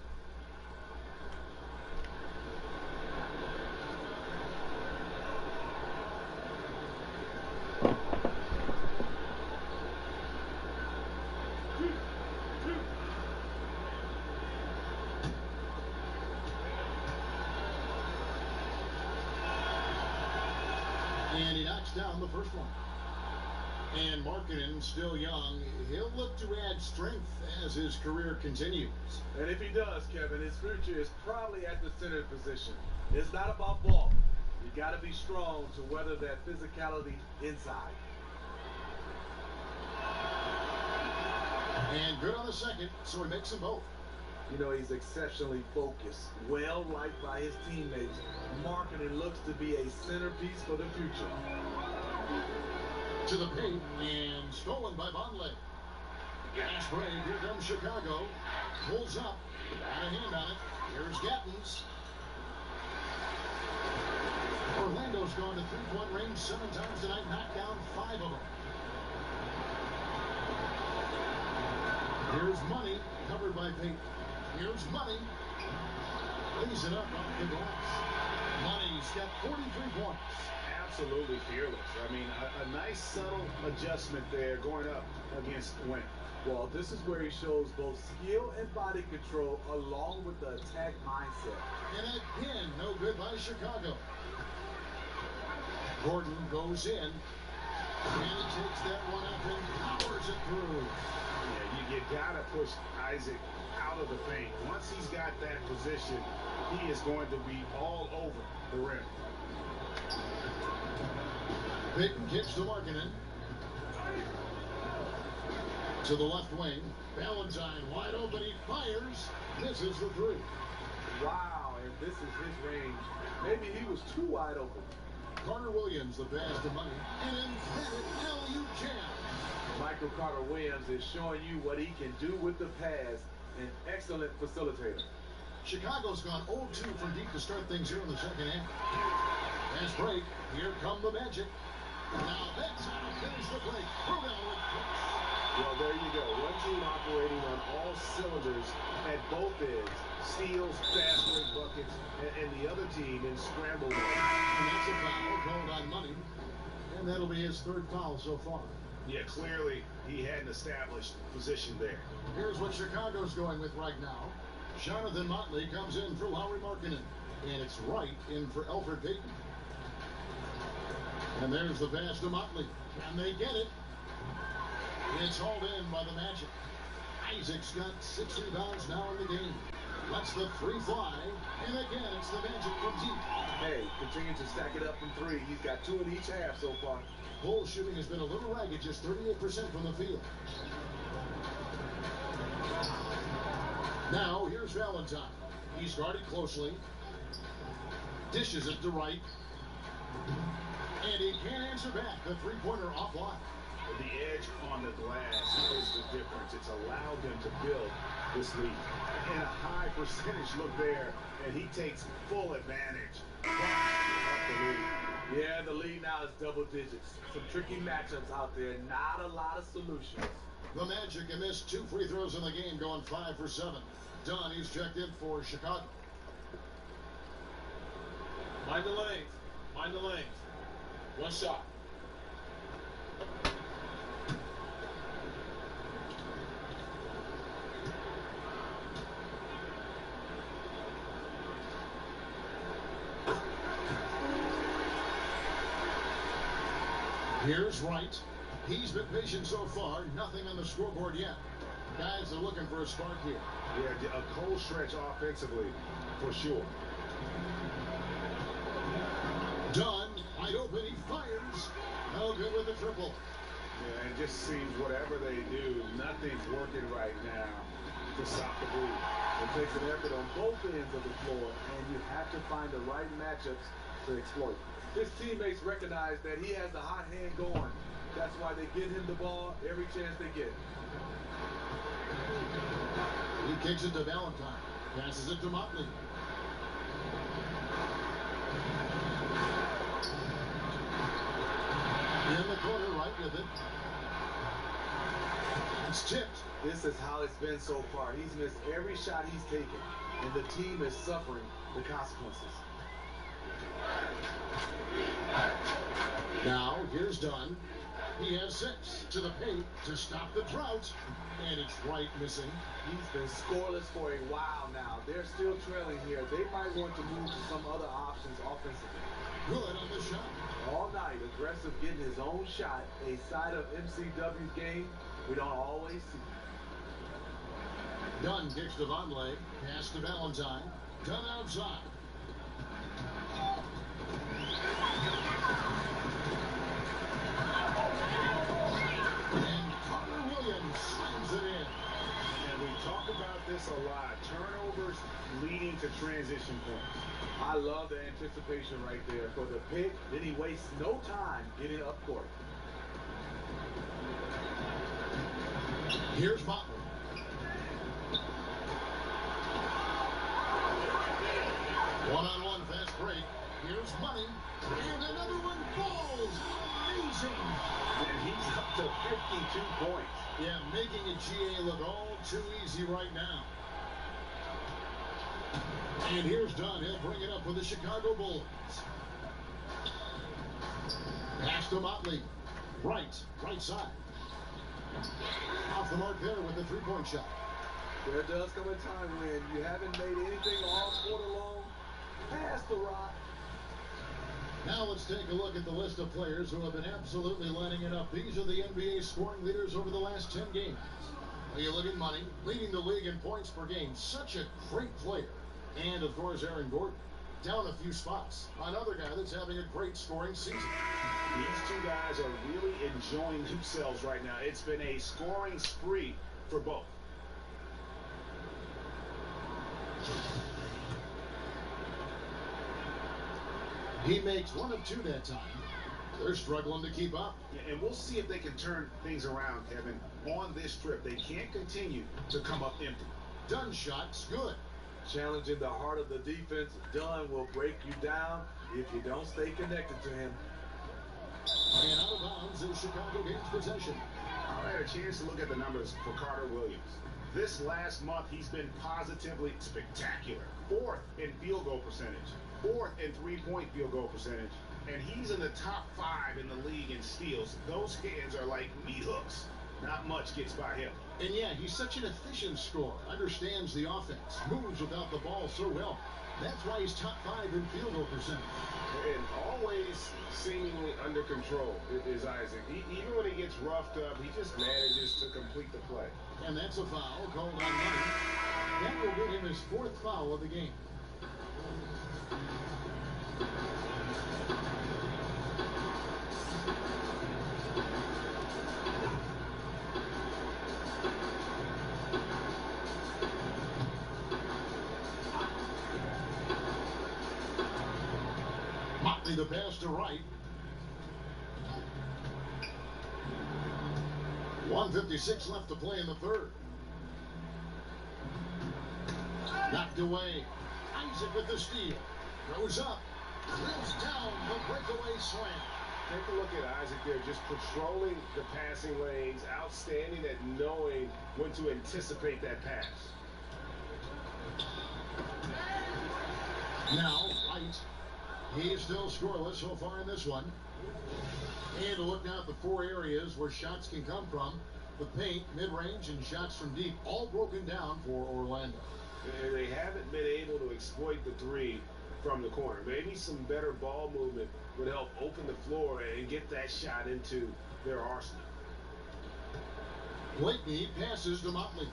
And he knocks down the first one. And Markkanen, still young, he'll look to add strength as his career continues. And if he does, Kevin, his future is probably at the center position. It's not about ball. You got to be strong to weather that physicality inside. And good on the second, so he makes them both. You know, he's exceptionally focused, well liked by his teammates. Markkanen looks to be a centerpiece for the future. To the paint, and stolen by Vonleh. Gas break, here comes Chicago. Pulls up, got a hand on it. Here's Gattens. Orlando's gone to three-point range 7 times tonight, knocked down 5 of them. Here's Money, covered by Payton. Here's Money. Lays it up off the glass. Money's got 43 points. Absolutely fearless. I mean, a nice subtle adjustment there going up against Wynn. Well, this is where he shows both skill and body control along with the attack mindset. And again, no good by Chicago. Gordon goes in. And he takes that one up and powers it through. Yeah, you got to push Isaac out of the paint. Once he's got that position, he is going to be all over the rim. Payton kicks to Markkanen. To the left wing. Valentine wide open. He fires. Misses the 3. Wow, and this is his range. Maybe he was too wide open. Carter Williams, the pass to Money. And emphatic alley-oop jam. Michael Carter Williams is showing you what he can do with the pass. An excellent facilitator. Chicago's gone 0-2 from deep to start things here in the second half. Fast break. Here come the Magic. Now that's how to finish the break. Rudell with push. Well, there you go. One team operating on all cylinders at both ends. Steals, fast break buckets, and the other team in scramble mode. And that's a foul called on Money. And that'll be his third foul so far. Yeah, clearly he had an established position there. Here's what Chicago's going with right now. Jonathan Motley comes in for Lauri Markkanen. And it's Wright in for Elfrid Payton. And there's the pass to Motley. Can they get it? It's hauled in by the Magic. Isaac's got 6 rebounds now in the game. Lets the three fly. And again, it's the Magic from deep. Hey, continue to stack it up from three. He's got 2 in each half so far. Bull shooting has been a little ragged, just 38% from the field. Now, here's Valentine. He's guarded closely. Dishes it to Wright. And he can't answer back. The three-pointer offline. The edge on the glass is the difference. It's allowed them to build this lead. And a high percentage look there, and he takes full advantage. Yeah, the lead now is double digits. Some tricky matchups out there, not a lot of solutions. The Magic have missed 2 free throws in the game, going 5 for 7. Dunn, he's checked in for Chicago. Mind the lanes. Mind the lanes. One shot. Here's Wright. He's been patient so far. Nothing on the scoreboard yet. Guys are looking for a spark here. Yeah, a cold stretch offensively, for sure. Dunn, wide open, he fires. No good with the triple. Yeah, it just seems whatever they do, nothing's working right now to stop the bleed. It takes an effort on both ends of the floor, and you have to find the right matchups to exploit. His teammates recognize that he has the hot hand going. That's why they get him the ball every chance they get. He kicks it to Valentine. Passes it to Motley. In the corner, right with it. It's tipped. This is how it's been so far. He's missed every shot he's taken, and the team is suffering the consequences. Now, here's Dunn. He has 6 to the paint to stop the drought. And it's Wright missing. He's been scoreless for a while now. They're still trailing here. They might want to move to some other options offensively. Good on the shot. All night, aggressive getting his own shot. A side of MCW's game we don't always see. Dunn kicks to Vonleh. Pass to Valentine. Dunn outside. And Carter Williams slams it in. And we talk about this a lot. Turnovers leading to transition points. I love the anticipation right there for the pick. Then he wastes no time getting up court. Here's Motley. One-on-one fast break. Here's Money. And another one falls. Amazing. And he's up to 52 points. Yeah, making a GA look all too easy right now. And here's Dunn. He'll bring it up for the Chicago Bulls. Pass to Motley. Right side. Off the mark there with the three-point shot. There does come a time when you haven't made anything all quarter long. Pass the rock. Now let's take a look at the list of players who have been absolutely lining it up. These are the NBA scoring leaders over the last 10 games. Well, you look at Money, leading the league in points per game. Such a great player. And, of course, Aaron Gordon. Down a few spots. Another guy that's having a great scoring season. These two guys are really enjoying themselves right now. It's been a scoring spree for both. He makes 1 of 2 that time. They're struggling to keep up. And we'll see if they can turn things around, Kevin, on this trip. They can't continue to come up empty. Dunn shot's good. Challenging the heart of the defense. Dunn will break you down if you don't stay connected to him. And out of bounds is Chicago gains possession. I had a chance to look at the numbers for Carter Williams. This last month, he's been positively spectacular. 4th in field goal percentage, 4th in three-point field goal percentage, and he's in the top 5 in the league in steals. Those hands are like meat hooks. Not much gets by him. And yeah, he's such an efficient scorer, understands the offense, moves without the ball so well. That's why he's top 5 in field goal percentage. And always seemingly under control is Isaac. Even when he gets roughed up, he just manages to complete the play. And that's a foul called on Money. That will get him his 4th foul of the game. Motley the pass to Wright. 1:56 left to play in the 3rd. Knocked away. Isaac with the steal. Goes up. Drills down the breakaway slam. Take a look at Isaac there, just patrolling the passing lanes, outstanding at knowing when to anticipate that pass. Now, Wright. He's still scoreless so far in this one. And to look now at the 4 areas where shots can come from. The paint, mid-range, and shots from deep, all broken down for Orlando. And they haven't been able to exploit the 3 from the corner. Maybe some better ball movement would help open the floor and get that shot into their arsenal. Blakeney passes to Motley.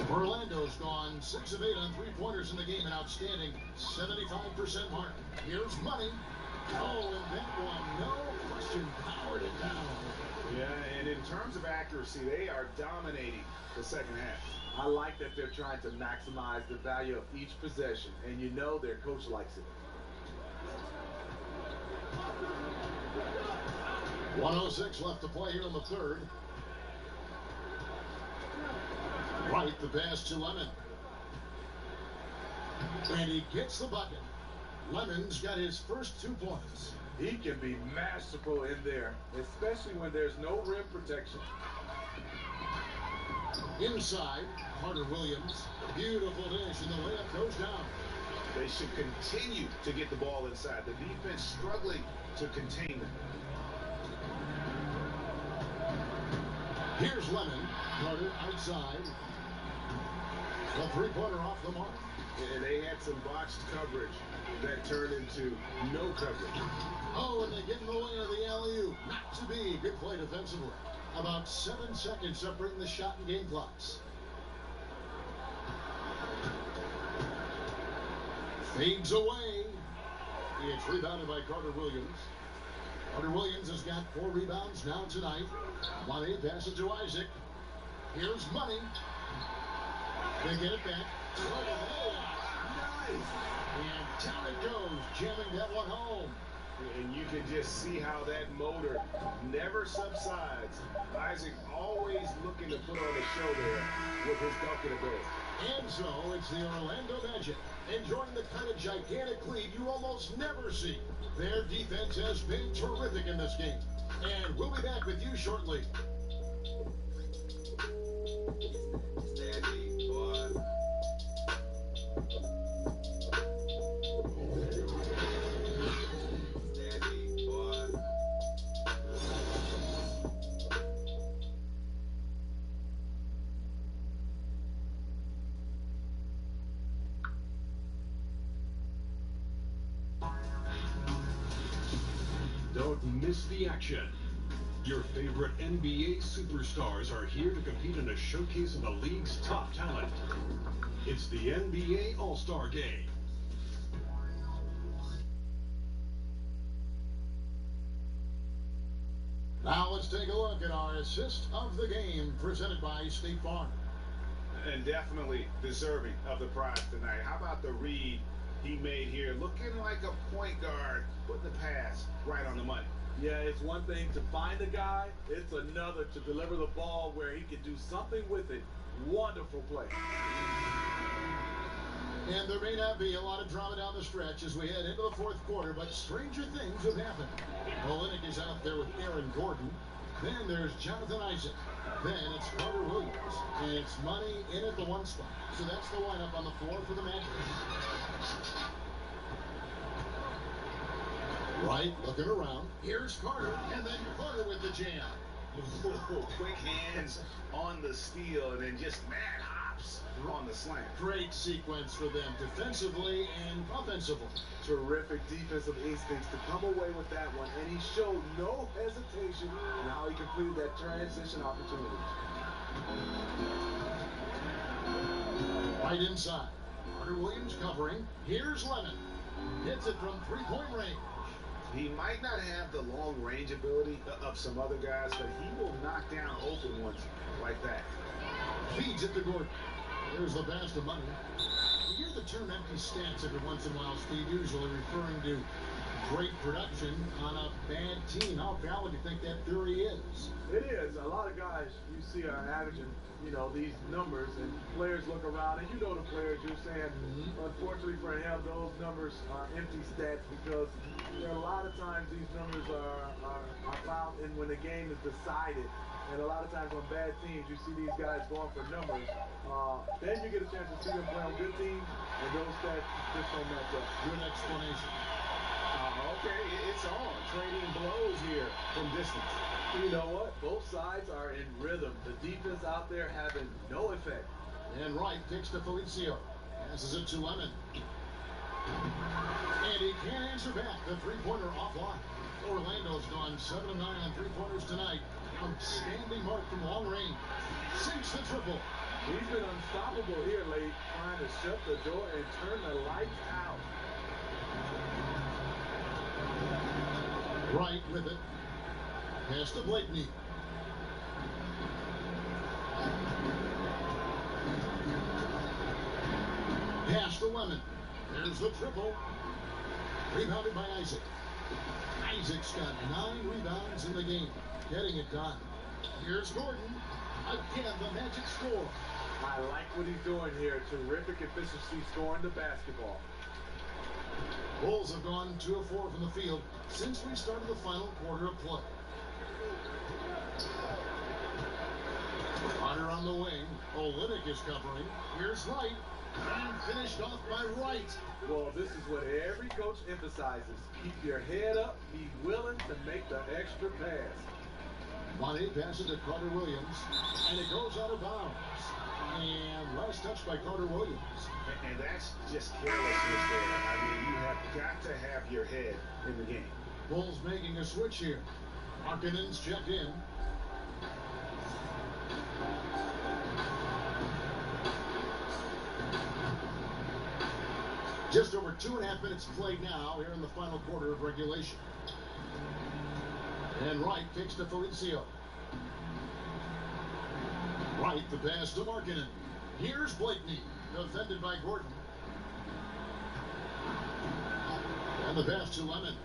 Orlando's gone 6 of 8 on 3-pointers in the game, an outstanding 75% mark. Here's Money. Oh, and that one, no question, powered it down. Yeah, and in terms of accuracy, they are dominating the second half. I like that they're trying to maximize the value of each possession, and you know their coach likes it. 1:06 left to play here in the 3rd. Wright, the pass to Lemon. And he gets the bucket. Lemon's got his first 2 points. He can be masterful in there, especially when there's no rim protection. Inside, Carter Williams. Beautiful dish, and the layup goes down. They should continue to get the ball inside. The defense struggling to contain them. Here's Lemon. Carter outside. A 3-pointer off the mark. And they had some botched coverage that turned into no coverage. Oh, and they get in the way of the alley-oop. Not to be. Good play defensively. About 7 seconds separating the shot and game clocks. Fades away. It's rebounded by Carter Williams. Carter Williams has got 4 rebounds now tonight. Money passes to Isaac. Here's Money. They get it back. Oh, nice. And down it goes, jamming that one home. And you can just see how that motor never subsides. Isaac always looking to put on a show there with his dunking ability. And so it's the Orlando Magic enjoying the kind of gigantic lead you almost never see. Their defense has been terrific in this game. And we'll be back with you shortly. Steady, boy. Steady, boy. Don't miss the action. Your favorite NBA superstars are here to compete in a showcase of the league's top talent. It's the NBA All-Star Game. Now let's take a look at our assist of the game presented by State Farm. And definitely deserving of the prize tonight. How about the read he made here, looking like a point guard, putting the pass right on the money. Yeah, it's one thing to find a guy, it's another to deliver the ball where he can do something with it. Wonderful play. And there may not be a lot of drama down the stretch as we head into the fourth quarter, but stranger things have happened. Olynyk is out there with Aaron Gordon. Then there's Jonathan Isaac. Then it's Carter Williams. And it's Money in at the one spot. So that's the lineup on the floor for the Magic. Right, looking around. Here's Carter, and then Carter with the jam. Quick hands on the steal, and then just mad hops on the slam. Great sequence for them, defensively and offensively. Terrific defensive instincts to come away with that one, and he showed no hesitation in how he completed that transition opportunity. Right inside. Carter Williams covering. Here's Lemon. Hits it from three-point range. He might not have the long-range ability of some other guys, but he will knock down open ones like that. Feeds it to Gordon. There's the pass to Money. You hear the term empty stats every once in a while, Steve, usually referring to great production on a bad team. How valid do you think that theory is? It is. A lot of guys you see are averaging, these numbers, and players look around, and the players you're saying, unfortunately for him, those numbers are empty stats because there are a lot of times these numbers are found in when the game is decided. And a lot of times on bad teams, you see these guys going for numbers. Then you get a chance to see them play on good teams, and those stats just don't match up. Good explanation. Okay, it's on. Trading blows here from distance. You know what? Both sides are in rhythm. The defense out there having no effect. And Wright kicks to Felicio. Passes it to Lemon. And he can't answer back. The three-pointer offline. Orlando's gone 7 of 9 on three-pointers tonight. Outstanding mark from long range. Sinks the triple. He's been unstoppable here late, trying to shut the door and turn the lights out. Wright with it. Pass to Blakeney. Pass to Lemon. There's the triple. Rebounded by Isaac. Isaac's got 9 rebounds in the game. Getting it done. Here's Gordon. Again, the Magic score. I like what he's doing here. Terrific efficiency scoring the basketball. Bulls have gone 2 of 4 from the field since we started the final quarter of play. Carter on the wing. Olynyk is covering. Here's Wright. And finished off by Wright. Well, this is what every coach emphasizes. Keep your head up. Be willing to make the extra pass. Money passes to Carter Williams. And it goes out of bounds. And last touch by Carter Williams. And that's just carelessness there. I mean, you have got to have your head in the game. Bulls making a switch here. Markkanen's checked in. Just over 2.5 minutes played now here in the final quarter of regulation. And Wright kicks to Felicio. Wright, the pass to Markkanen. Here's Blakeney, defended by Gordon. And the pass to Lemon.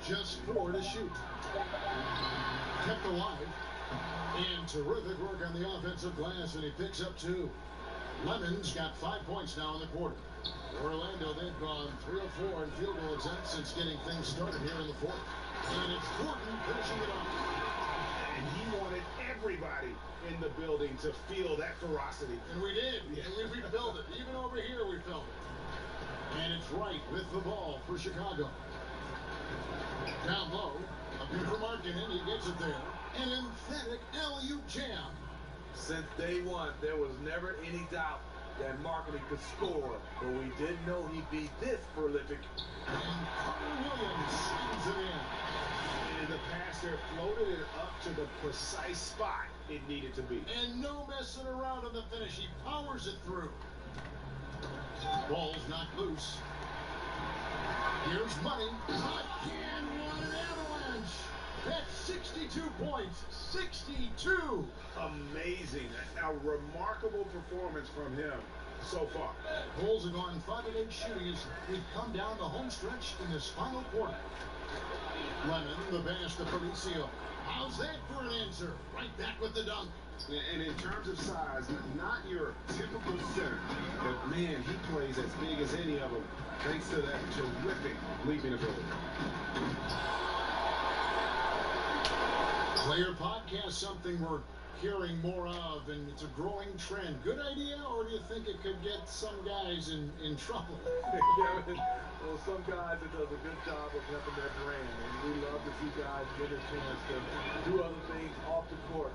Just 4 to shoot. Kept alive. And terrific work on the offensive glass, and he picks up 2. Lemon's got 5 points now in the quarter. Orlando, they've gone 3 of 4 in field goal attempts since getting things started here in the fourth. And it's Gordon finishing it off. And he wanted everybody in the building to feel that ferocity. And we did. And we felt it. Even over here we felt it. And it's Wright with the ball for Chicago. Down low. Looking for Markkanen. He gets it there. An emphatic alley-oop jam. Since day one, there was never any doubt that Markkanen could score, but we didn't know he'd be this prolific. And Carter Williams sends it in. And the passer floated it up to the precise spot it needed to be. And no messing around on the finish. He powers it through. Ball's knocked loose. Here's Money. Again, what an avalanche. That's 62 points. 62. Amazing. A remarkable performance from him. so far. Bulls have gone 5 of 8 shooting as we've come down the home stretch in this final quarter. Lemon, the pass to Felicio. How's that for an answer? Right back with the dunk. And in terms of size, not your typical center, but man, he plays as big as any of them, thanks to that terrific leaping ability. Player podcast, something we're hearing more of, and it's a growing trend. Good idea, or do you think it could get some guys in trouble? Well, some guys, it does a good job of helping their brand, and we love to see guys get a chance to do other things off the court.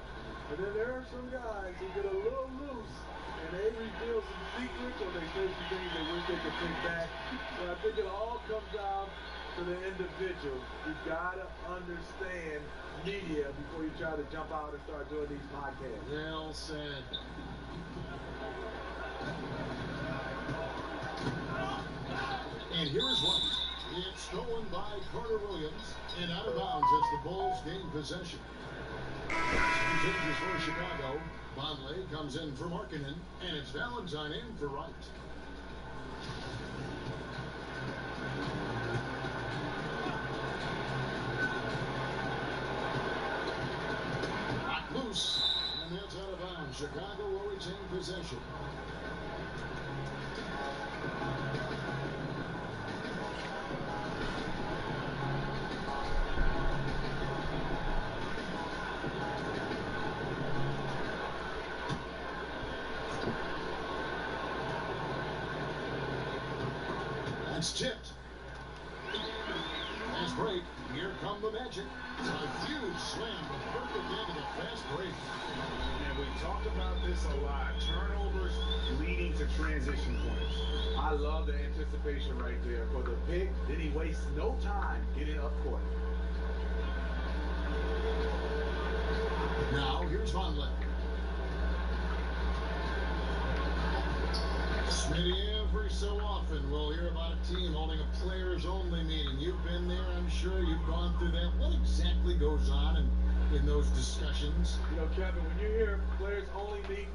But then there are some guys who get a little loose, and they reveal some secrets, or they say some things they wish they could take back. So I think it all comes down to the individual. You've got to understand media before you try to jump out and start doing these podcasts. Well said. And here is one. It's stolen by Carter Williams and out of bounds as the Bulls gain possession. Changes for Chicago. Bonley comes in for Markkanen, and it's Valentine in for Wright. Loose, and that's out of bounds. Chicago will retain possession. That's tipped. Fast break. Here come the Magic. A huge slam, but perfect end of the fast break. And we talked about this a lot. Turnovers leading to transition points. I love the anticipation right there for the pick. Then he wastes no time getting up court. Now, here's Vonleh. Smitty, every so often we'll hear about a team holding a players-only meeting. You've been there, I'm sure. You've gone through that. What exactly goes on in those discussions? You know, Kevin, when you hear players-only meeting,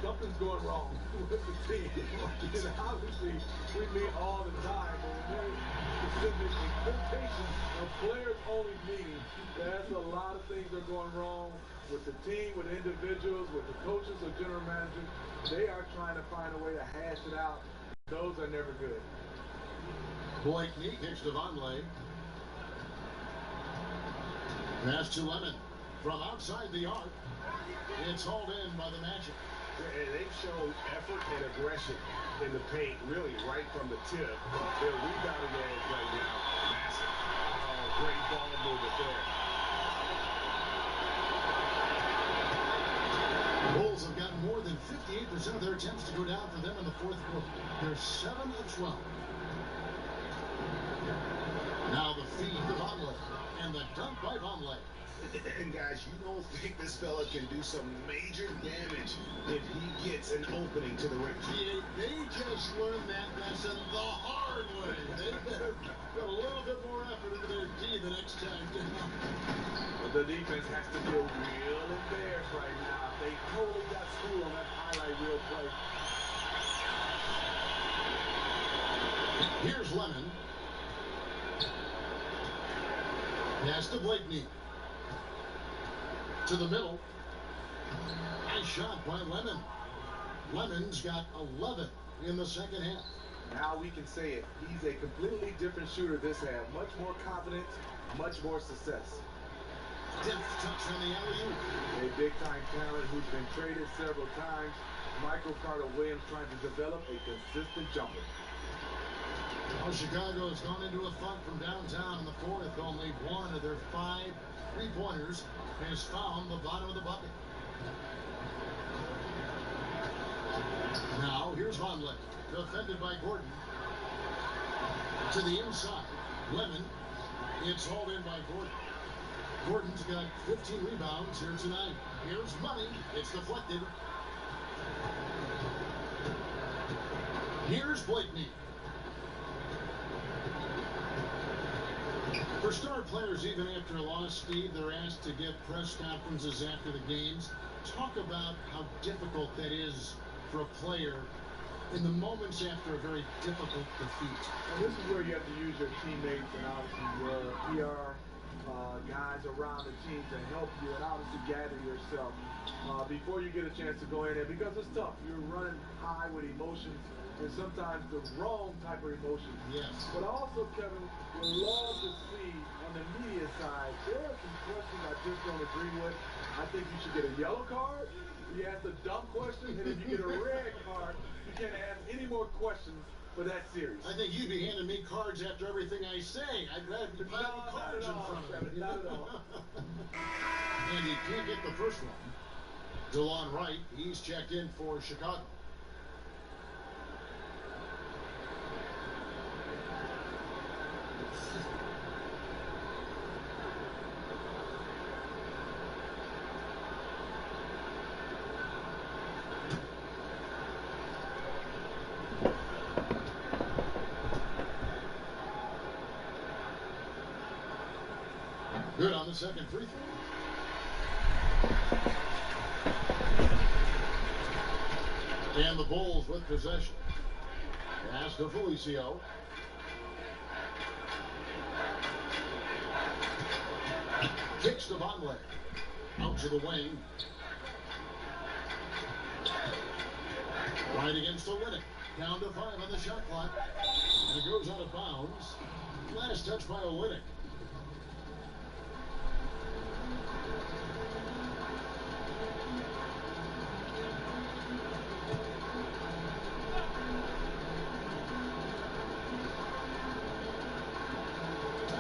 something's going wrong with the team. And obviously, we meet all the time, but when there's specific quotations of players-only meeting, there's a lot of things that are going wrong with the team, with individuals, with the coaches or general managers. They are trying to find a way to hash it out. Those are never good. Blakeney kicks to Vonleh. Pass to Lemon from outside the arc. It's hauled in by the Magic. And they've shown effort and aggression in the paint, really right from the tip. Their rebounding edge right now, massive. Oh, great ball movement there. The Bulls have gotten more than 58% of their attempts to go down for them in the fourth quarter. They're 7 of 12. Now the feed to Vonleh, and the dunk by Vonleh. And guys, you don't think this fella can do some major damage if he gets an opening to the rim. Yeah, they just learned that lesson the hard way. They better put a little bit more effort into their D the next time. But the defense has to feel real embarrassed right now. They totally got schooled on that highlight reel play. Here's Lemon. Pass to Blakeney. To the middle. Nice shot by Lemon. Lemon's got 11 in the second half. Now we can say it. He's a completely different shooter this half. Much more confidence, much more success. Depth touch on the alley-oop. A big-time talent who's been traded several times. Michael Carter-Williams trying to develop a consistent jumper. Well, Chicago has gone into a funk from downtown in the fourth. Only one of their 5 three-pointers has found the bottom of the bucket. Now, here's Vonleh, defended by Gordon. To the inside, Lemon. It's hauled in by Gordon. Gordon's got 15 rebounds here tonight. Here's Money. It's deflected. Here's Blakeney. For star players, even after a loss, Steve, they're asked to give press conferences after the games. Talk about how difficult that is for a player in the moments after a very difficult defeat. And this is where you have to use your teammates and obviously your PR guys around the team to help you and obviously gather yourself before you get a chance to go in there, because it's tough. You're running high with emotions and sometimes the wrong type of emotions. Yes. But also, Kevin, would love to see on the media side, there are some questions I just don't agree with. I think you should get a yellow card. You ask a dumb question, and if you get a red card, you can't ask any more questions for that series. I think you'd be handing me cards after everything I say. I'd rather be piling cards in front of me. Not at all. And he can't get the first one. DeLon Wright, he's checked in for Chicago. Good on the second free throw. And the Bulls with possession. Pass to Felicio. Kicks to Vonleh. Out to the wing. Right against Olynyk. Down to 5 on the shot clock. And it goes out of bounds. Last touch by Olynyk.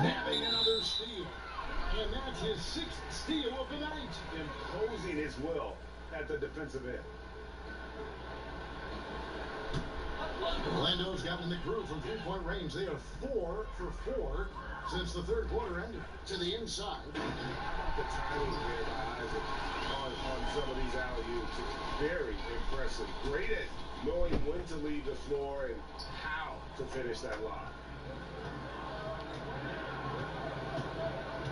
Nabbing another steal. And that's his 6th steal of the night. Imposing his will at the defensive end. Orlando's gotten in the groove from three-point range. They are 4 for 4 since the third quarter ended. To the inside. The timing there by Isaac on some of these alley-oops. Very impressive. Great at knowing when to leave the floor and how to finish that lob.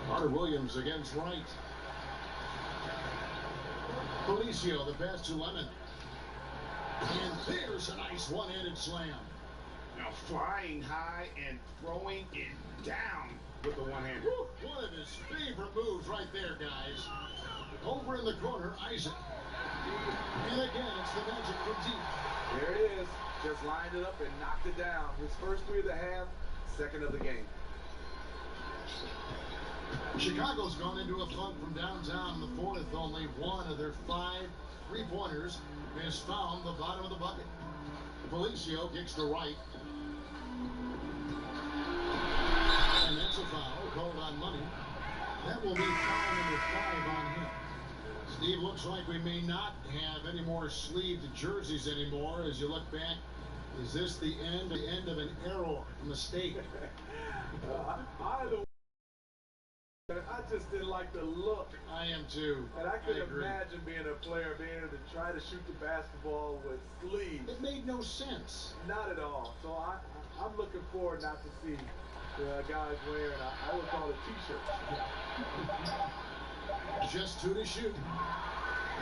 Carter Williams against Wright. Felicio, the pass to Lemon. And there's a nice one-handed slam. Now flying high and throwing it down with the one-hander. One of his favorite moves right there, guys. Over in the corner, Isaac. And again, it's the Magic from deep. There it is. Just lined it up and knocked it down. His first three of the half, second of the game. Chicago's gone into a funk from downtown in the fourth. Only one of their 5 three-pointers has found the bottom of the bucket. Felicio kicks to Wright. And that's a foul called on Money. That will be foul number 5 on him. Steve, looks like we may not have any more sleeved jerseys anymore. As you look back, is this the end of an era, a mistake? I just didn't like the look. I am too. And I couldn't imagine being a player being able to try to shoot the basketball with sleeves. It made no sense. Not at all. So I'm looking forward not to see the guys wearing, I would call it t-shirts. Just 2 to shoot.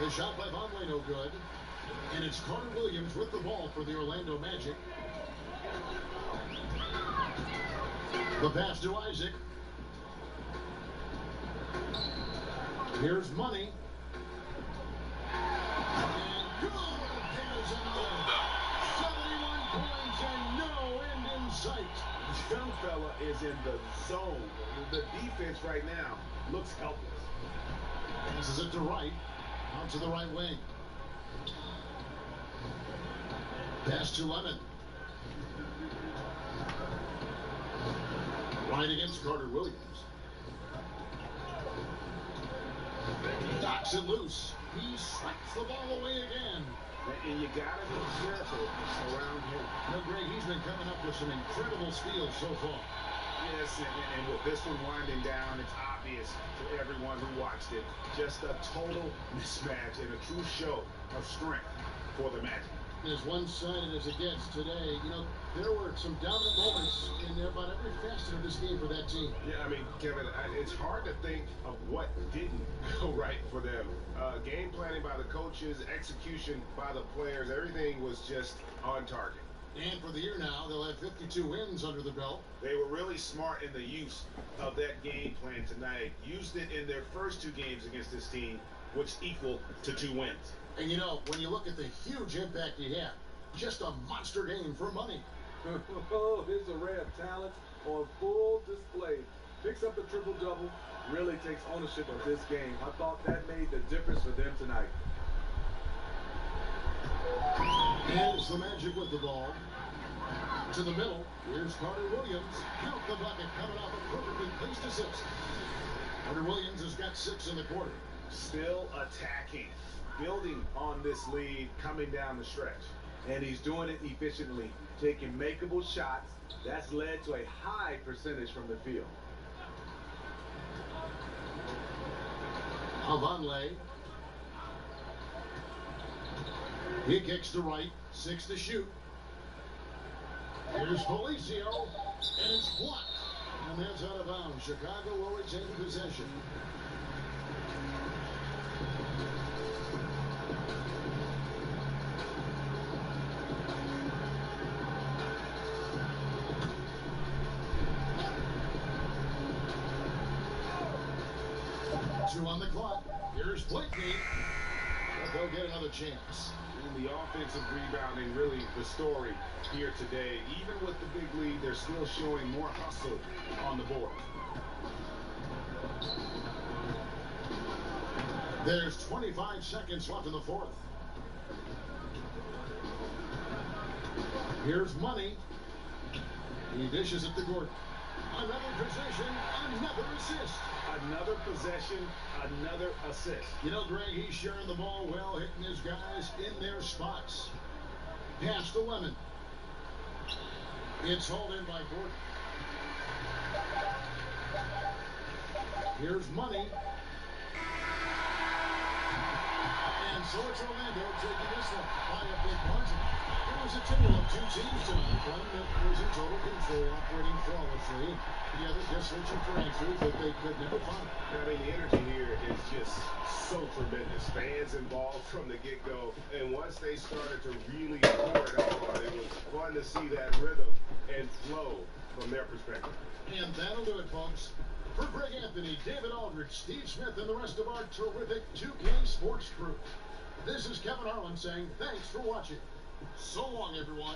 The shot by Vonleh no good. And it's Carter Williams with the ball for the Orlando Magic. The pass to Isaac. Here's Money. And good. There's another. 71 points and no end in sight. This young fella is in the zone. The defense right now looks helpless. Passes it to Wright. Out to the right wing. Pass to Lemon. Right against Carter Williams. Knocks it loose. He swipes the ball away again. And you gotta be careful around him. No, Greg, he's been coming up with some incredible steals so far. Yes, and with this one winding down, it's obvious to everyone who watched it. Just a total mismatch and a true show of strength for the Magic. As one-sided as it gets today, you know, there were some dominant moments in about every facet of this game for that team. Yeah, I mean, Kevin, it's hard to think of what didn't go right for them. Game planning by the coaches, execution by the players, everything was just on target. And for the year now, they'll have 52 wins under the belt. They were really smart in the use of that game plan tonight. Used it in their first 2 games against this team, which equal to 2 wins. And you know, when you look at the huge impact he had, just a monster game for money. Oh, his array of talent on full display. Picks up the triple-double, really takes ownership of this game. I thought that made the difference for them tonight. And it's the Magic with the ball. To the middle, here's Carter Williams. Count the bucket coming off a perfectly placed assist. Carter Williams has got 6 in the quarter. Still attacking, building on this lead coming down the stretch. And he's doing it efficiently, taking makeable shots. That's led to a high percentage from the field. Avonlea. He kicks to right, 6 to shoot. Here's Felicio, and it's blocked. And that's out of bounds. Chicago will retain possession. Two on the clock. Here's Blakeney. But they'll get another chance. And the offensive rebounding, really the story here today. Even with the big lead, they're still showing more hustle on the board. There's 25 seconds left in the fourth. Here's Money. He dishes it to Gordon. Another possession, another assist. Another possession, another assist. You know, Greg, he's sharing the ball well, hitting his guys in their spots. Pass to Lemon. It's hauled in by Gordon. Here's Money. And so it's Orlando taking this one by a big margin. It was a tale of 2 teams tonight. One that was in total control, operating flawlessly. The other just searching for answers that they could never find. I mean, the energy here is just so tremendous. Fans involved from the get-go. And once they started to really pour it on, it was fun to see that rhythm and flow from their perspective. And that'll do it, folks. For Greg Anthony, David Aldrich, Steve Smith, and the rest of our terrific 2K Sports crew, this is Kevin Harlan saying thanks for watching. So long, everyone.